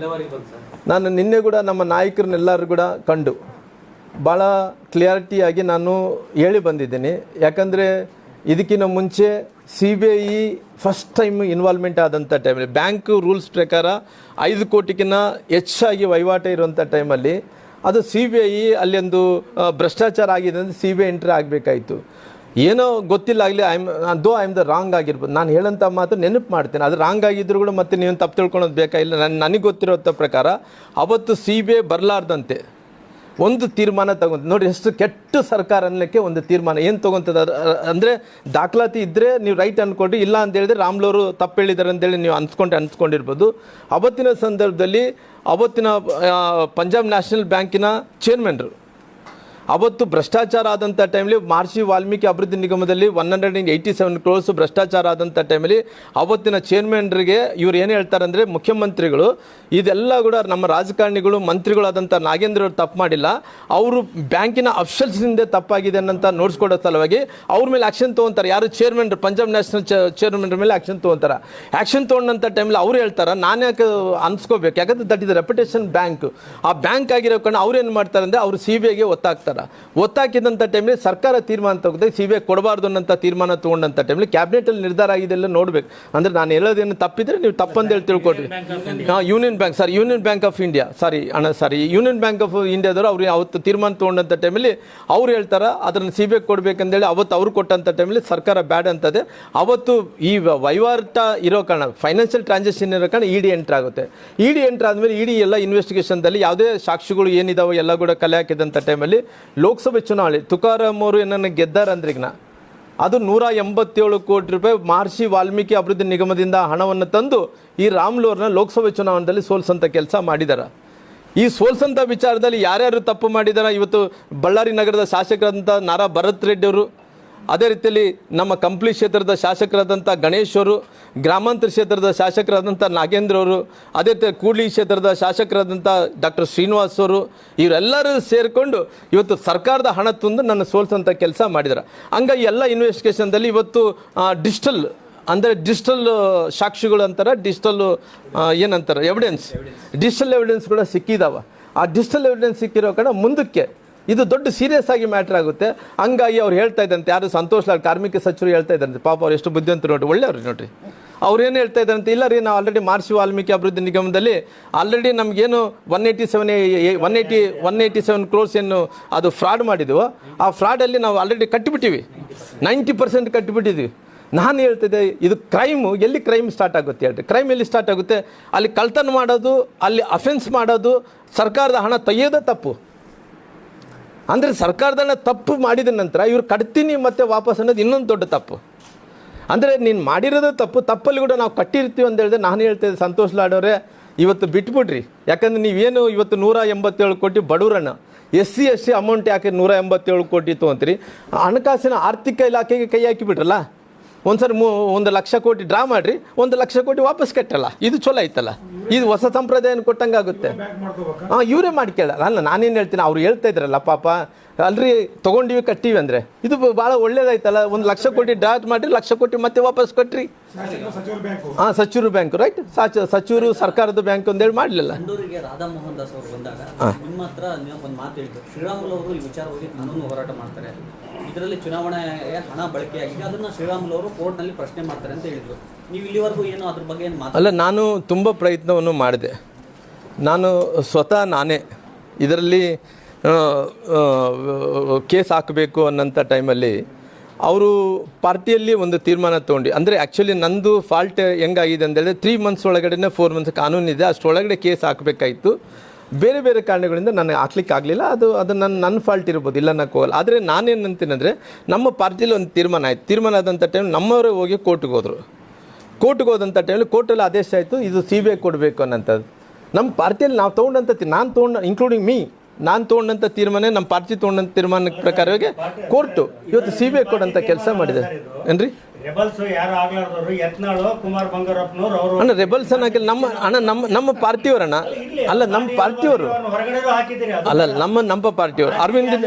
ನಾನು ನಿನ್ನೆ ಕೂಡ ನಮ್ಮ ನಾಯಕರನ್ನೆಲ್ಲರೂ ಕೂಡ ಕಂಡು ಭಾಳ ಕ್ಲಿಯಾರಿಟಿಯಾಗಿ ನಾನು ಹೇಳಿ ಬಂದಿದ್ದೀನಿ. ಯಾಕಂದರೆ ಇದಕ್ಕಿಂತ ಮುಂಚೆ CBI ಫಸ್ಟ್ ಟೈಮ್ ಇನ್ವಾಲ್ವ್ಮೆಂಟ್ ಆದಂಥ ಟೈಮಲ್ಲಿ ಬ್ಯಾಂಕ್ ರೂಲ್ಸ್ ಪ್ರಕಾರ 5 ಕೋಟಿಗಿನ್ನ ಹೆಚ್ಚಾಗಿ ವಹಿವಾಟ ಇರುವಂಥ ಟೈಮಲ್ಲಿ ಅದು CBI ಅಲ್ಲೊಂದು ಭ್ರಷ್ಟಾಚಾರ ಆಗಿದೆ ಅಂದರೆ CBI ಎಂಟ್ರಿ ಆಗಬೇಕಾಯಿತು. ಏನೋ ಗೊತ್ತಿಲ್ಲ ಆಗಲಿ, ಐ ಆಮ್ ದ ರಾಂಗ್ ಆಗಿರ್ಬೋದು. ನಾನು ಹೇಳೋಂಥ ಮಾತು ನೆನಪು ಮಾಡ್ತೇನೆ. ಅದು ರಾಂಗ್ ಆಗಿದ್ದರೂ ಕೂಡ ಮತ್ತೆ ನೀವು ತಪ್ಪು ತಿಳ್ಕೊಳೋದು ಬೇಕಾಗಿಲ್ಲ. ನನಗೆ ಗೊತ್ತಿರೋಂಥ ಪ್ರಕಾರ ಅವತ್ತು CBI ಬರಲಾರ್ದಂತೆ ಒಂದು ತೀರ್ಮಾನ ತಗೊಂತ ನೋಡಿ. ಎಷ್ಟು ಕೆಟ್ಟ ಸರ್ಕಾರ ಅನ್ನಲಿಕ್ಕೆ ಒಂದು ತೀರ್ಮಾನ ಏನು ತೊಗೊತದ ಅಂದರೆ, ದಾಖಲಾತಿ ಇದ್ದರೆ ನೀವು ರೈಟ್ ಅಂದ್ಕೊಂಡ್ರಿ, ಇಲ್ಲ ಅಂತ ಹೇಳಿದ್ರೆ ರಾಮ್ಲವರು ತಪ್ಪು ಹೇಳಿದ್ದಾರೆ ಅಂತೇಳಿ ನೀವು ಅನ್ಸ್ಕೊಂಡಿರ್ಬೋದು. ಅವತ್ತಿನ ಸಂದರ್ಭದಲ್ಲಿ ಅವತ್ತಿನ ಪಂಜಾಬ್ ನ್ಯಾಷನಲ್ ಬ್ಯಾಂಕಿನ ಚೇರ್ಮನ್ರು ಅವತ್ತು ಭ್ರಷ್ಟಾಚಾರ ಆದಂಥ ಟೈಮಲ್ಲಿ ಮಹರ್ಷಿ ವಾಲ್ಮೀಕಿ ಅಭಿವೃದ್ಧಿ ನಿಗಮದಲ್ಲಿ 187 crores ಭ್ರಷ್ಟಾಚಾರ ಆದಂಥ ಟೈಮಲ್ಲಿ ಅವತ್ತಿನ ಚೇರ್ಮನ್ರಿಗೆ ಇವ್ರು ಏನು ಹೇಳ್ತಾರೆ ಅಂದರೆ, ಮುಖ್ಯಮಂತ್ರಿಗಳು ಇದೆಲ್ಲ ಕೂಡ ನಮ್ಮ ರಾಜಕಾರಣಿಗಳು ಮಂತ್ರಿಗಳಾದಂಥ ನಾಗೇಂದ್ರ ಅವರು ತಪ್ಪು ಮಾಡಿಲ್ಲ, ಅವರು ಬ್ಯಾಂಕಿನ ಅಫಿಷಿಯಲ್ಸ್ನಿಂದ ತಪ್ಪಾಗಿದೆ ಅನ್ನೋಂಥ ನೋಡ್ಸ್ಕೊಡೋ ಸಲುವಾಗಿ ಅವ್ರ ಮೇಲೆ ಆ್ಯಕ್ಷನ್ ತೊಗೊತಾರೆ. ಯಾರು ಚೇರ್ಮನ್, ಪಂಜಾಬ್ ನ್ಯಾಷನಲ್ ಚೇರ್ಮನ್ ಮೇಲೆ ಆ್ಯಕ್ಷನ್ ತೊಗೊತಾರೆ. ಆ್ಯಕ್ಷನ್ ತೊಗೊಂಡಂಥ ಟೈಮಲ್ಲಿ ಅವ್ರು ಹೇಳ್ತಾರೆ, ನಾನು ಯಾಕೆ ಅನ್ಸ್ಕೋಬೇಕು, ಯಾಕಂದರೆ ದಟ್ ಇಸ್ ರೆಪ್ಯುಟೇಷನ್ ಬ್ಯಾಂಕ್. ಆ ಬ್ಯಾಂಕ್ ಆಗಿರೋ ಕಾರಣ ಅವ್ರು ಏನು ಮಾಡ್ತಾರೆ ಅಂದರೆ, ಅವರು CBIಗೆ ಒತ್ತಾಗ್ತಾರೆ. ಒತ್ತಾಕಿದಂಥ ಟೈಮಲ್ಲಿ ಸರ್ಕಾರ ತೀರ್ಮಾನ ತಗೊಂಡು CBI ಕೊಡಬಾರ್ದು ಅನ್ನೋಂಥ ತೀರ್ಮಾನ ತೊಗೊಂಡಂಥ ಟೈಮಲ್ಲಿ ಕ್ಯಾಬಿನೆಟಲ್ಲಿ ನಿರ್ಧಾರ ಆಗಿದೆ ಎಲ್ಲ ನೋಡ್ಬೇಕು. ಅಂದರೆ ನಾನು ಹೇಳೋದೇನು ತಪ್ಪಿದ್ರೆ ನೀವು ತಪ್ಪಂದೇಳಿ ತಿಳ್ಕೊಡ್ರಿ. Union Bank sir, Union Bank of India, Union Bank of ಇಂಡಿಯಾದವರು ಅವ್ರು ಅವತ್ತು ತೀರ್ಮಾನ ತೊಗೊಂಡಂಥ ಟೈಮಲ್ಲಿ ಅವ್ರು ಹೇಳ್ತಾರೆ ಅದನ್ನು CBI ಕೊಡಬೇಕಂದೇಳಿ ಅವತ್ತು ಅವ್ರು ಕೊಟ್ಟಂಥ ಟೈಮಲ್ಲಿ ಸರ್ಕಾರ ಬ್ಯಾಡ್ ಅಂತದೆ. ಅವತ್ತು ಈ ವಹಿವಾಟ ಇರೋ ಕಾರಣ, ಫೈನಾನ್ಷಿಯಲ್ ಟ್ರಾನ್ಸಾಕ್ಷನ್ ಇರೋ ಕಾರಣ ED ಎಂಟ್ರ್ ಆಗುತ್ತೆ. ED ಎಂಟ್ರ್ ಆದಮೇಲೆ ED ಎಲ್ಲ ಇನ್ವೆಸ್ಟಿಗೇಷನ್ದಲ್ಲಿ ಯಾವುದೇ ಸಾಕ್ಷಿಗಳು ಏನಿದಾವೆ ಎಲ್ಲ ಕೂಡ ಕಲೆ ಹಾಕಿದಂಥ ಟೈಮಲ್ಲಿ ಲೋಕಸಭೆ ಚುನಾವಣೆ ತುಕಾರಾಮ್ ಅವರು ಏನನ್ನ ಗೆದ್ದಾರಂದ್ರಿಗ್ನ ಅದು 187 ಕೋಟಿ ರೂಪಾಯಿ ಮಹರ್ಷಿ ವಾಲ್ಮೀಕಿ ಅಭಿವೃದ್ಧಿ ನಿಗಮದಿಂದ ಹಣವನ್ನು ತಂದು ಈ ರಾಮ್ಲೂರ್ನ ಲೋಕಸಭೆ ಚುನಾವಣೆಯಲ್ಲಿ ಸೋಲ್ಸಂಥ ಕೆಲಸ ಮಾಡಿದ್ದಾರೆ. ಈ ಸೋಲ್ಸಂಥ ವಿಚಾರದಲ್ಲಿ ಯಾರ್ಯಾರು ತಪ್ಪು ಮಾಡಿದ್ದಾರೆ, ಇವತ್ತು ಬಳ್ಳಾರಿ ನಗರದ ಶಾಸಕರಾದಂಥ ನಾರಾ ಭರತ್ ರೆಡ್ಡಿ ಅವರು, ಅದೇ ರೀತಿಯಲ್ಲಿ ನಮ್ಮ ಕಂಪ್ಲಿ ಕ್ಷೇತ್ರದ ಶಾಸಕರಾದಂಥ ಗಣೇಶ್ ಅವರು, ಗ್ರಾಮಾಂತರ ಕ್ಷೇತ್ರದ ಶಾಸಕರಾದಂಥ ನಾಗೇಂದ್ರ ಅವರು, ಅದೇ ರೀತಿ ಕೂಡ್ಲಿ ಕ್ಷೇತ್ರದ ಶಾಸಕರಾದಂಥ ಡಾಕ್ಟರ್ ಶ್ರೀನಿವಾಸ್ ಅವರು, ಇವರೆಲ್ಲರೂ ಸೇರಿಕೊಂಡು ಇವತ್ತು ಸರ್ಕಾರದ ಹಣ ತಂದು ನನ್ನ ಸೋಲ್ಸಂಥ ಕೆಲಸ ಮಾಡಿದ್ದಾರೆ. ಹಂಗಾಗಿ ಎಲ್ಲ ಇನ್ವೆಸ್ಟಿಗೇಷನ್ದಲ್ಲಿ ಇವತ್ತು ಡಿಜಿಟಲ್ ಸಾಕ್ಷಿಗಳು ಅಂತಾರೆ, ಏನಂತಾರೆ ಡಿಜಿಟಲ್ ಎವಿಡೆನ್ಸ್ ಕೂಡ ಸಿಕ್ಕಿದಾವೆ. ಆ ಡಿಜಿಟಲ್ ಎವಿಡೆನ್ಸ್ ಸಿಕ್ಕಿರೋ ಕಾರಣ ಮುಂದಕ್ಕೆ ಇದು ದೊಡ್ಡ ಸೀರಿಯಸ್ ಆಗಿ ಮ್ಯಾಟ್ರ್ ಆಗುತ್ತೆ. ಹಂಗಾಗಿ ಅವ್ರು ಹೇಳ್ತಾ ಇದ್ದಂತೆ, ಯಾರು ಸಂತೋಷ್ ಲಾಲ್ ಕಾರ್ಮಿಕ ಸಚಿವರು ಹೇಳ್ತಾ ಇದ್ದಂತೆ, ಪಾಪ ಅವ್ರು ಎಷ್ಟು ಬುದ್ಧಿವಂತರು ನೋಡ್ರಿ, ಒಳ್ಳೆಯವ್ರು ನೋಡ್ರಿ. ಅವ್ರು ಏನು ಹೇಳ್ತಾ ಇದ್ದಾರಂತೆ, ಇಲ್ಲ ರೀ ನಾವು ಆಲ್ರೆಡಿ ಮಹರ್ಷಿ ವಾಲ್ಮೀಕಿ ಅಭಿವೃದ್ಧಿ ನಿಗಮದಲ್ಲಿ ಆಲ್ರೆಡಿ ನಮಗೇನು 187 crores ಏನು ಅದು ಫ್ರಾಡ್ ಮಾಡಿದ್ವು, ಆ ಫ್ರಾಡಲ್ಲಿ ನಾವು ಆಲ್ರೆಡಿ ಕಟ್ಟಿಬಿಟ್ಟಿವಿ, 90% ಕಟ್ಟಿಬಿಟ್ಟಿದ್ವಿ. ನಾನು ಹೇಳ್ತಿದ್ದೆ, ಇದು ಎಲ್ಲಿ ಕ್ರೈಮ್ ಸ್ಟಾರ್ಟ್ ಆಗುತ್ತೆ ಹೇಳ್ರಿ? ಕ್ರೈಮ್ ಎಲ್ಲಿ ಸ್ಟಾರ್ಟ್ ಆಗುತ್ತೆ? ಅಲ್ಲಿ ಕಳ್ತನ ಮಾಡೋದು, ಅಲ್ಲಿ ಅಫೆನ್ಸ್ ಮಾಡೋದು, ಸರ್ಕಾರದ ಹಣ ತೆಗೆಯೋದೇ ತಪ್ಪು. ಅಂದರೆ ಸರ್ಕಾರದನ್ನ ತಪ್ಪು ಮಾಡಿದ ನಂತರ ಇವ್ರು ಕಟ್ತೀನಿ ಮತ್ತೆ ವಾಪಸ್ ಅನ್ನೋದು ಇನ್ನೊಂದು ದೊಡ್ಡ ತಪ್ಪು. ಅಂದರೆ ನೀನು ಮಾಡಿರೋದು ತಪ್ಪಲ್ಲಿ ಕೂಡ ನಾವು ಕಟ್ಟಿರ್ತೀವಿ ಅಂತ ಹೇಳಿದ್ರೆ, ನಾನು ಹೇಳ್ತಿದ್ದೆ ಸಂತೋಷ್ ಲಾಡ್ ಅವರೇ, ಇವತ್ತು ಬಿಟ್ಬಿಡ್ರಿ. ಯಾಕಂದರೆ ನೀವೇನು ಇವತ್ತು 187 ಕೋಟಿ ಬಡವರನ್ನ SC ST ಅಮೌಂಟ್ ಯಾಕೆ 187 ಕೋಟಿ ತೊಗೊಂತೀರಿ? ಹಣಕಾಸಿನ ಆರ್ಥಿಕ ಇಲಾಖೆಗೆ ಕೈ ಹಾಕಿಬಿಟ್ರಲ್ಲ. ಒಂದ್ಸರಿ 1 ಲಕ್ಷ ಕೋಟಿ ಡ್ರಾ ಮಾಡಿರಿ, 1 ಲಕ್ಷ ಕೋಟಿ ವಾಪಸ್ ಕಟ್ಟಲ್ಲ. ಇದು ಚಲೋ ಐತಲ್ಲ, ಇದು ಹೊಸ ಸಂಪ್ರದಾಯನ ಕೊಟ್ಟಂಗೆ ಆಗುತ್ತೆ. ಇವರೇ ಮಾಡ್ಕೊಳ್ಳಲ್ಲ. ಅಲ್ಲ, ನಾನೇನು ಹೇಳ್ತೀನಿ, ಅವ್ರು ಹೇಳ್ತಾ ಇದ್ರಲ್ಲ ಪಾಪ, ಅಲ್ರಿ ತೊಗೊಂಡಿವಿ ಕಟ್ಟಿವಿ ಅಂದರೆ ಇದು ಭಾಳ ಒಳ್ಳೇದಾಯ್ತಲ್ಲ. 1 ಲಕ್ಷ ಕೋಟಿ ಡ್ರಾ ಮಾಡಿರಿ, 1 ಲಕ್ಷ ಕೋಟಿ ಮತ್ತೆ ವಾಪಸ್ ಕಟ್ರಿ. ಸಚಿವರು ಬ್ಯಾಂಕ್ ರೈಟ್, ಸಚಿವರು ಸರ್ಕಾರದ ಬ್ಯಾಂಕ್ ಅಂತೇಳಿ ಮಾಡಲಿಲ್ಲ. ರಾಧಾ ಮೋಹನ್ ದಾಸ್ ಅವರು ಬಂದಾಗ ನಿಮ್ಮ ಹತ್ರ ಒಂದು ಮಾತು ಹೇಳಿದ್ರು, ಶ್ರೀರಾಮುಲು ಅವರು ಈ ವಿಚಾರವಾಗಿ ಕಾನೂನು ಹೋರಾಟ ಮಾಡ್ತಾರೆ, ಇದರಲ್ಲಿ ಚುನಾವಣೆಯ ಹಣ ಬಳಕೆಯಾಗಿದೆ, ಅದನ್ನ ಶ್ರೀರಾಮುಲು ಅವರು ಕೋರ್ಟ್ನಲ್ಲಿ ಪ್ರಶ್ನೆ ಮಾಡ್ತಾರೆ ಅಂತ ಹೇಳಿದ್ರು. ನೀವು ಇಲ್ಲಿವರೆಗೂ ಏನು ಅದ್ರ ಬಗ್ಗೆ ಏನು ಮಾತು? ಅಲ್ಲ, ನಾನು ತುಂಬ ಪ್ರಯತ್ನವನ್ನು ಮಾಡಿದೆ. ನಾನು ಸ್ವತಃ ನಾನೇ ಇದರಲ್ಲಿ ಕೇಸ್ ಹಾಕಬೇಕು ಅನ್ನೋಂಥ ಟೈಮಲ್ಲಿ ಅವರು ಪಾರ್ಟಿಯಲ್ಲಿ ಒಂದು ತೀರ್ಮಾನ ತೊಗೊಂಡು, ಅಂದರೆ ಆ್ಯಕ್ಚುಲಿ ನಂದು ಫಾಲ್ಟ್ ಹೆಂಗಾಗಿದೆ ಅಂತೇಳಿದ್ರೆ 3 months ಒಳಗಡೆ 4 months ಕಾನೂನಿದೆ, ಅಷ್ಟರೊಳಗಡೆ ಕೇಸ್ ಹಾಕಬೇಕಾಯಿತು. ಬೇರೆ ಬೇರೆ ಕಾರಣಗಳಿಂದ ನನಗೆ ಹಾಕ್ಲಿಕ್ಕೆ ಆಗಲಿಲ್ಲ. ಅದು ನನ್ನ ಫಾಲ್ಟ್ ಇರ್ಬೋದು, ಇಲ್ಲ ಅನ್ನೋಕೆ ಹೋಗಲ್ಲ. ಆದರೆ ನಾನೇನಂತೀನಂದರೆ ನಮ್ಮ ಪಾರ್ಟಿಲಿ ಒಂದು ತೀರ್ಮಾನ ಆದಂಥ ಟೈಮ್ ನಮ್ಮವರೇ ಹೋಗಿ ಕೋರ್ಟ್ಗೆ ಹೋದಂಥ ಟೈಮಲ್ಲಿ ಕೋರ್ಟಲ್ಲಿ ಆದೇಶ ಆಯಿತು, ಇದು CBI ಕೊಡಬೇಕು ಅನ್ನೋಂಥದ್ದು. ನಮ್ಮ ಪಾರ್ಟಿಯಲ್ಲಿ ನಾವು ತೊಗೊಂಡಂಥ ನಾನು ತೊಗೊಂಡಂಥ ತೀರ್ಮಾನ, ನಮ್ಮ ಪಾರ್ಟಿ ತೊಗೊಂಡಂಥ ತೀರ್ಮಾನದ ಪ್ರಕಾರವಾಗಿ ಕೋರ್ಟು ಇವತ್ತು CBI ಕೊಡೋಂಥ ಕೆಲಸ ಮಾಡಿದೆ. ಏನ್ರಿ ರೆಬಲ್ಸ್ ಯಾರು ಆಗ್ಲಾರ್ದವ್ರು ಯತ್ನಾಳು ಕುಮಾರ್ ಬಂಗಾರಪ್ಪನವ್ರು ಅವರು ಅಣ್ಣ ರೆಬಲ್ಸ್ ಅನ್ನೋಕೆ ನಮ್ಮ ಪಾರ್ಟಿಯವರಣ್ಣ, ಅಲ್ಲ ನಮ್ಮ ಪಾರ್ಟಿಯವರು, ಹೊರಗಡೆ ಹಾಕಿದ್ದೀರಿ. ಅಲ್ಲ ನಮ್ಮ ಪಾರ್ಟಿಯವರು ಅರವಿಂದ್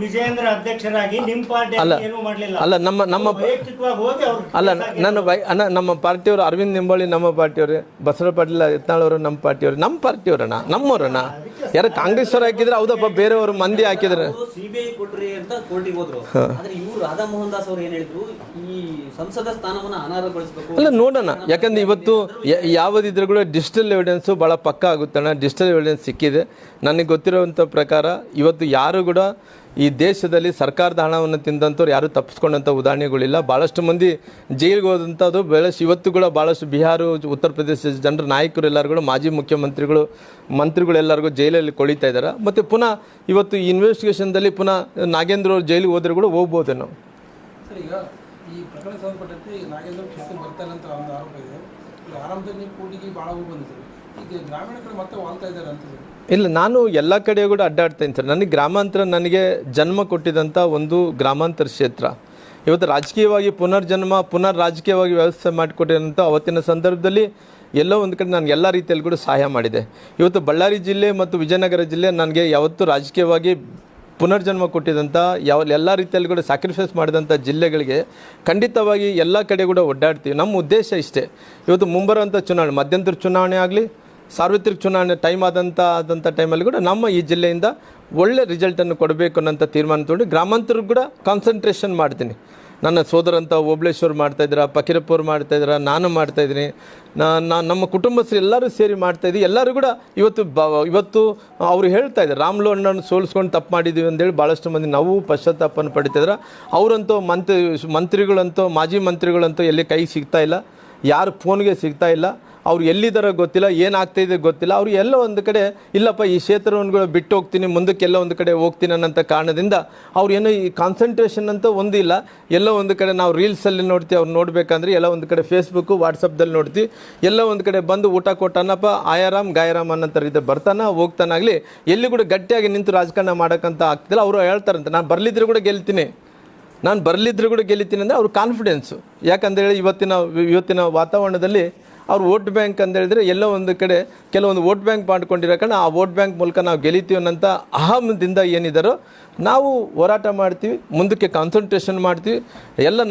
ವಿಜಯೇಂದ್ರ ಅಧ್ಯಕ್ಷರಾಗಿ ನಿಮ್ಮ ಪಾರ್ಟಿ ಏನು ಮಾಡಲಿಲ್ಲ. ಅಲ್ಲ ನಮ್ಮ ವೈಯಕ್ತಿಕವಾಗಿ ಹೋಗಿ ಅವ್ರು ಅಣ್ಣ ನಮ್ಮ ಪಾರ್ಟಿಯವರು ಅರವಿಂದ್ ನಿಂಬಾಳಿ ನಮ್ಮ ಪಾರ್ಟಿಯವರು, ಬಸವ ಪಾಟೀಲ್ ಯತ್ನಾಳವರು ನಮ್ಮ ಪಾರ್ಟಿಯವರಣ್ಣ, ನಮ್ಮವರಣ್ಣ. ಯಾರು ಕಾಂಗ್ರೆಸ್ ಅವರು ಹಾಕಿದ್ರೆ ಹೌದಪ್ಪ, ಬೇರೆಯವರು ಮಂದಿ ಹಾಕಿದ್ರೆ CBI ಕೊಡ್ರಿ ಅಂತ ಕೋರ್ಟಿಗೆ ಹೋದ್ರು. ಆದ್ರೆ ಇವರು ರಾಧಾ ಮೋಹನ್ ದಾಸ್ ಅವರು ಏನ್ ಹೇಳಿದ್ರು, ಈ ಸಂಸದ ಸ್ಥಾನವನ್ನ ಅನರ್ಹಗೊಳಿಸಬೇಕು. ಅಲ್ಲ ನೋಡೋಣ, ಯಾಕಂದ್ರೆ ಇವತ್ತು ಯಾವುದಿದ್ರು ಕೂಡ ಡಿಜಿಟಲ್ ಎವಿಡೆನ್ಸು ಭಾಳ ಪಕ್ಕ ಆಗುತ್ತಣ್ಣ. ಡಿಜಿಟಲ್ ಎವಿಡೆನ್ಸ್ ಸಿಕ್ಕಿದೆ. ನನಗೆ ಗೊತ್ತಿರೋವಂಥ ಪ್ರಕಾರ ಇವತ್ತು ಯಾರು ಕೂಡ ಈ ದೇಶದಲ್ಲಿ ಸರ್ಕಾರದ ಹಣವನ್ನು ತಿಂದಂಥವ್ರು ಯಾರು ತಪ್ಪಿಸ್ಕೊಂಡಂಥ ಉದಾಹರಣೆಗಳಿಲ್ಲ. ಭಾಳಷ್ಟು ಮಂದಿ ಜೈಲಿಗೆ ಹೋದಂಥದ್ದು ಇವತ್ತು ಕೂಡ ಭಾಳಷ್ಟು ಬಿಹಾರ, ಉತ್ತರ ಪ್ರದೇಶ ಜನರ ನಾಯಕರು ಎಲ್ಲರೂ ಕೂಡ, ಮಾಜಿ ಮಂತ್ರಿಗಳು ಎಲ್ಲರಿಗೂ ಜೈಲಲ್ಲಿ ಕೊಳಿತಾ ಇದ್ದಾರೆ. ಮತ್ತು ಪುನಃ ಇವತ್ತು ಈ ಇನ್ವೆಸ್ಟಿಗೇಷನ್ದಲ್ಲಿ ಪುನಃ ನಾಗೇಂದ್ರ ಅವರು ಜೈಲಿಗೆ ಹೋದ್ರೆ ಕೂಡ ಹೋಗ್ಬೋದು ನಾವು. ಸರ್, ಈಗ ಈ ಪ್ರಕರಣ ಸಂಬಂಧಪಟ್ಟಂತೆ ನಾಗೇಂದ್ರ ಕ್ಷೇತ್ರ ಬರ್ತಾರೆ ಅಂತ ಒಂದು ಆರೋಪ ಇದೆ. ಈಗ ಆರಂಭದಲ್ಲಿ ನೀವು ಕೂಡಿಗೆ ಭಾಳ ಹೋಗಿ ಬಂದಿದ್ದೀರಿ, ಈಗ ಗ್ರಾಮೀಣ ಕಡೆ ಮತ್ತೆ ವಾಳ್ತಾ ಇದ್ದಾರೆ ಅಂತ. ಇಲ್ಲ, ನಾನು ಎಲ್ಲ ಕಡೆ ಕೂಡ ಅಡ್ಡಾಡ್ತೇನೆ ಸರ್. ನನಗೆ ಗ್ರಾಮಾಂತರ ನನಗೆ ಜನ್ಮ ಕೊಟ್ಟಿದ್ದಂಥ ಒಂದು ಗ್ರಾಮಾಂತರ ಕ್ಷೇತ್ರ. ಇವತ್ತು ರಾಜಕೀಯವಾಗಿ ಪುನರ್ ರಾಜಕೀಯವಾಗಿ ವ್ಯವಸ್ಥೆ ಮಾಡಿಕೊಟ್ಟಿರೋಂಥ ಅವತ್ತಿನ ಸಂದರ್ಭದಲ್ಲಿ ಎಲ್ಲೋ ಒಂದು ಕಡೆ ನಾನು ಎಲ್ಲ ರೀತಿಯಲ್ಲಿ ಕೂಡ ಸಹಾಯ ಮಾಡಿದೆ. ಇವತ್ತು ಬಳ್ಳಾರಿ ಜಿಲ್ಲೆ ಮತ್ತು ವಿಜಯನಗರ ಜಿಲ್ಲೆ ನನಗೆ ಯಾವತ್ತೂ ರಾಜಕೀಯವಾಗಿ ಪುನರ್ಜನ್ಮ ಕೊಟ್ಟಿದ್ದಂಥ ಎಲ್ಲ ರೀತಿಯಲ್ಲಿ ಕೂಡ ಸ್ಯಾಕ್ರಿಫೈಸ್ ಮಾಡಿದಂಥ ಜಿಲ್ಲೆಗಳಿಗೆ ಖಂಡಿತವಾಗಿ ಎಲ್ಲ ಕಡೆ ಕೂಡ ಒಡ್ಡಾಡ್ತೀವಿ. ನಮ್ಮ ಉದ್ದೇಶ ಇಷ್ಟೇ. ಇವತ್ತು ಮುಂಬರುವಂಥ ಚುನಾವಣೆ, ಮಧ್ಯಂತರ ಚುನಾವಣೆ ಆಗಲಿ, ಸಾರ್ವತ್ರಿಕ ಚುನಾವಣೆ ಟೈಮ್ ಆದಂಥ ಟೈಮಲ್ಲಿ ಕೂಡ ನಮ್ಮ ಈ ಜಿಲ್ಲೆಯಿಂದ ಒಳ್ಳೆ ರಿಸಲ್ಟನ್ನು ಕೊಡಬೇಕು ಅನ್ನೋಂಥ ತೀರ್ಮಾನ ತೊಗೊಂಡು ಗ್ರಾಮಾಂತರಕ್ಕೆ ಕೂಡ ಕಾನ್ಸಂಟ್ರೇಷನ್ ಮಾಡ್ತೀನಿ. ನನ್ನ ಸೋದರಂತ ಓಬಳೇಶ್ವರ್ ಮಾಡ್ತಾಯಿದ್ದೀರಾ, ಫಕೀರಪ್ಪ ಅವ್ರು ಮಾಡ್ತಾಯಿದ್ದೀರಾ, ನಾನು ಮಾಡ್ತಾಯಿದ್ದೀನಿ, ನಮ್ಮ ಕುಟುಂಬಸ್ಥರು ಎಲ್ಲರೂ ಸೇರಿ ಮಾಡ್ತಾಯಿದ್ದೀವಿ. ಎಲ್ಲರೂ ಕೂಡ ಇವತ್ತು ಅವರು ಹೇಳ್ತಾ ಇದ್ದಾರೆ, ರಾಮ್ಲು ಅಣ್ಣನ ಸೋಲಿಸ್ಕೊಂಡು ತಪ್ಪು ಮಾಡಿದ್ದೀವಿ ಅಂತೇಳಿ ಭಾಳಷ್ಟು ಮಂದಿ ನಾವು ಪಶ್ಚಾತ್ತಾಪವನ್ನು ಪಡಿತಿದ್ರೆ. ಅವರಂತೂ ಮಂತ್ರಿಗಳಂತೂ, ಮಾಜಿ ಮಂತ್ರಿಗಳಂತೂ ಎಲ್ಲಿ ಕೈ ಸಿಗ್ತಾ ಇಲ್ಲ, ಯಾರು ಫೋನ್ಗೆ ಸಿಗ್ತಾ ಇಲ್ಲ, ಅವ್ರು ಎಲ್ಲಿದ್ದಾರೋ ಗೊತ್ತಿಲ್ಲ, ಏನಾಗ್ತಾಯಿದೆ ಗೊತ್ತಿಲ್ಲ. ಅವ್ರು ಎಲ್ಲೋ ಒಂದು ಕಡೆ ಇಲ್ಲಪ್ಪ ಈ ಕ್ಷೇತ್ರವನ್ನು ಬಿಟ್ಟು ಹೋಗ್ತೀನಿ, ಮುಂದಕ್ಕೆಲ್ಲ ಒಂದು ಕಡೆ ಹೋಗ್ತೀನಿ ಅನ್ನೋಂಥ ಕಾರಣದಿಂದ ಅವ್ರು ಏನೋ ಈ ಕಾನ್ಸಂಟ್ರೇಷನ್ ಅಂತ ಒಂದಿಲ್ಲ. ಎಲ್ಲೋ ಒಂದು ಕಡೆ ನಾವು ರೀಲ್ಸಲ್ಲಿ ನೋಡ್ತೀವಿ, ಅವ್ರು ನೋಡಬೇಕಂದ್ರೆ ಎಲ್ಲ ಒಂದು ಕಡೆ ಫೇಸ್ಬುಕ್ಕು ವಾಟ್ಸಪ್ದಲ್ಲಿ ನೋಡ್ತೀವಿ. ಎಲ್ಲ ಒಂದು ಕಡೆ ಬಂದು ಊಟ ಕೊಟ್ಟಾನಪ್ಪ ಆಯಾರಾಮ್ ಗಾಯರಾಮ್ ಅನ್ನೋ ರೀತಿ ಬರ್ತಾನೆ ಹೋಗ್ತಾನಾಗಲಿ, ಎಲ್ಲಿ ಕೂಡ ಗಟ್ಟಿಯಾಗಿ ನಿಂತು ರಾಜಕಾರಣ ಮಾಡೋಕ್ಕಂತ ಆಗ್ತಿಲ್ಲ. ಅವರು ಹೇಳ್ತಾರಂತೆ, ನಾನು ಬರಲಿದ್ರು ಕೂಡ ಗೆಲ್ತೀನಿ ಅಂದರೆ ಅವ್ರ ಕಾನ್ಫಿಡೆನ್ಸು. ಯಾಕಂದೇಳಿ ಇವತ್ತಿನ ವಾತಾವರಣದಲ್ಲಿ ಅವ್ರು ವೋಟ್ ಬ್ಯಾಂಕ್ ಅಂತ ಹೇಳಿದ್ರೆ ಎಲ್ಲೋ ಒಂದು ಕಡೆ ಕೆಲವೊಂದು ವೋಟ್ ಬ್ಯಾಂಕ್ ಮಾಡ್ಕೊಂಡಿರೋ ಕಾರಣ ಆ ವೋಟ್ ಬ್ಯಾಂಕ್ ಮೂಲಕ ನಾವು ಗೆಲ್ಲಿತೀವಿ ಅನ್ನೋಂಥ ಅಹಮದಿಂದ ಏನಿದ್ದಾರೋ ನಾವು ಹೋರಾಟ ಮಾಡ್ತೀವಿ, ಮುಂದಕ್ಕೆ ಕಾನ್ಸಂಟ್ರೇಷನ್ ಮಾಡ್ತೀವಿ.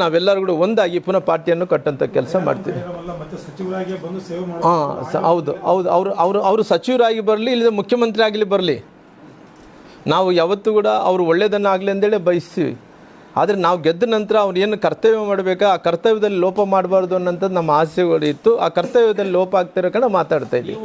ನಾವೆಲ್ಲರೂ ಕೂಡ ಒಂದಾಗಿ ಪುನಃ ಪಾರ್ಟಿಯನ್ನು ಕಟ್ಟಂಥ ಕೆಲಸ ಮಾಡ್ತೀವಿ. ಹೌದು, ಅವರು ಸಚಿವರಾಗಿ ಬರಲಿ, ಇಲ್ಲದೆ ಮುಖ್ಯಮಂತ್ರಿ ಆಗಲಿ ಬರಲಿ, ನಾವು ಯಾವತ್ತೂ ಕೂಡ ಅವರು ಒಳ್ಳೆಯದನ್ನು ಆಗಲಿ ಅಂತೇಳಿ ಬಯಸ್ತೀವಿ. ಆದರೆ ನಾವು ಗೆದ್ದ ನಂತರ ಅವ್ರು ಏನು ಕರ್ತವ್ಯ ಮಾಡಬೇಕಾ, ಆ ಕರ್ತವ್ಯದಲ್ಲಿ ಲೋಪ ಮಾಡಬಾರ್ದು ಅನ್ನೋಂಥದ್ದು ನಮ್ಮ ಆಸೆಗಳು ಇತ್ತು. ಆ ಕರ್ತವ್ಯದಲ್ಲಿ ಲೋಪ ಆಗ್ತಿರೋ ಕಡೆ ಮಾತಾಡ್ತಾ ಇದ್ದೀವಿ.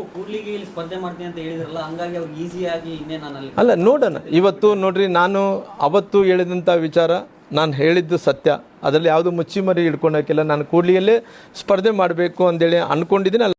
ಅಲ್ಲ ನೋಡೋಣ, ಇವತ್ತು ನೋಡ್ರಿ, ನಾನು ಅವತ್ತು ಹೇಳಿದಂಥ ವಿಚಾರ ನಾನು ಹೇಳಿದ್ದು ಸತ್ಯ, ಅದರಲ್ಲಿ ಯಾವುದು ಮುಚ್ಚಿಮರಿ ಹಿಡ್ಕೊಳಕ್ಕಿಲ್ಲ. ನಾನು ಕೂಡ್ಲಿಯಲ್ಲೇ ಸ್ಪರ್ಧೆ ಮಾಡಬೇಕು ಅಂತೇಳಿ ಅಂದ್ಕೊಂಡಿದ್ದೀನಿ.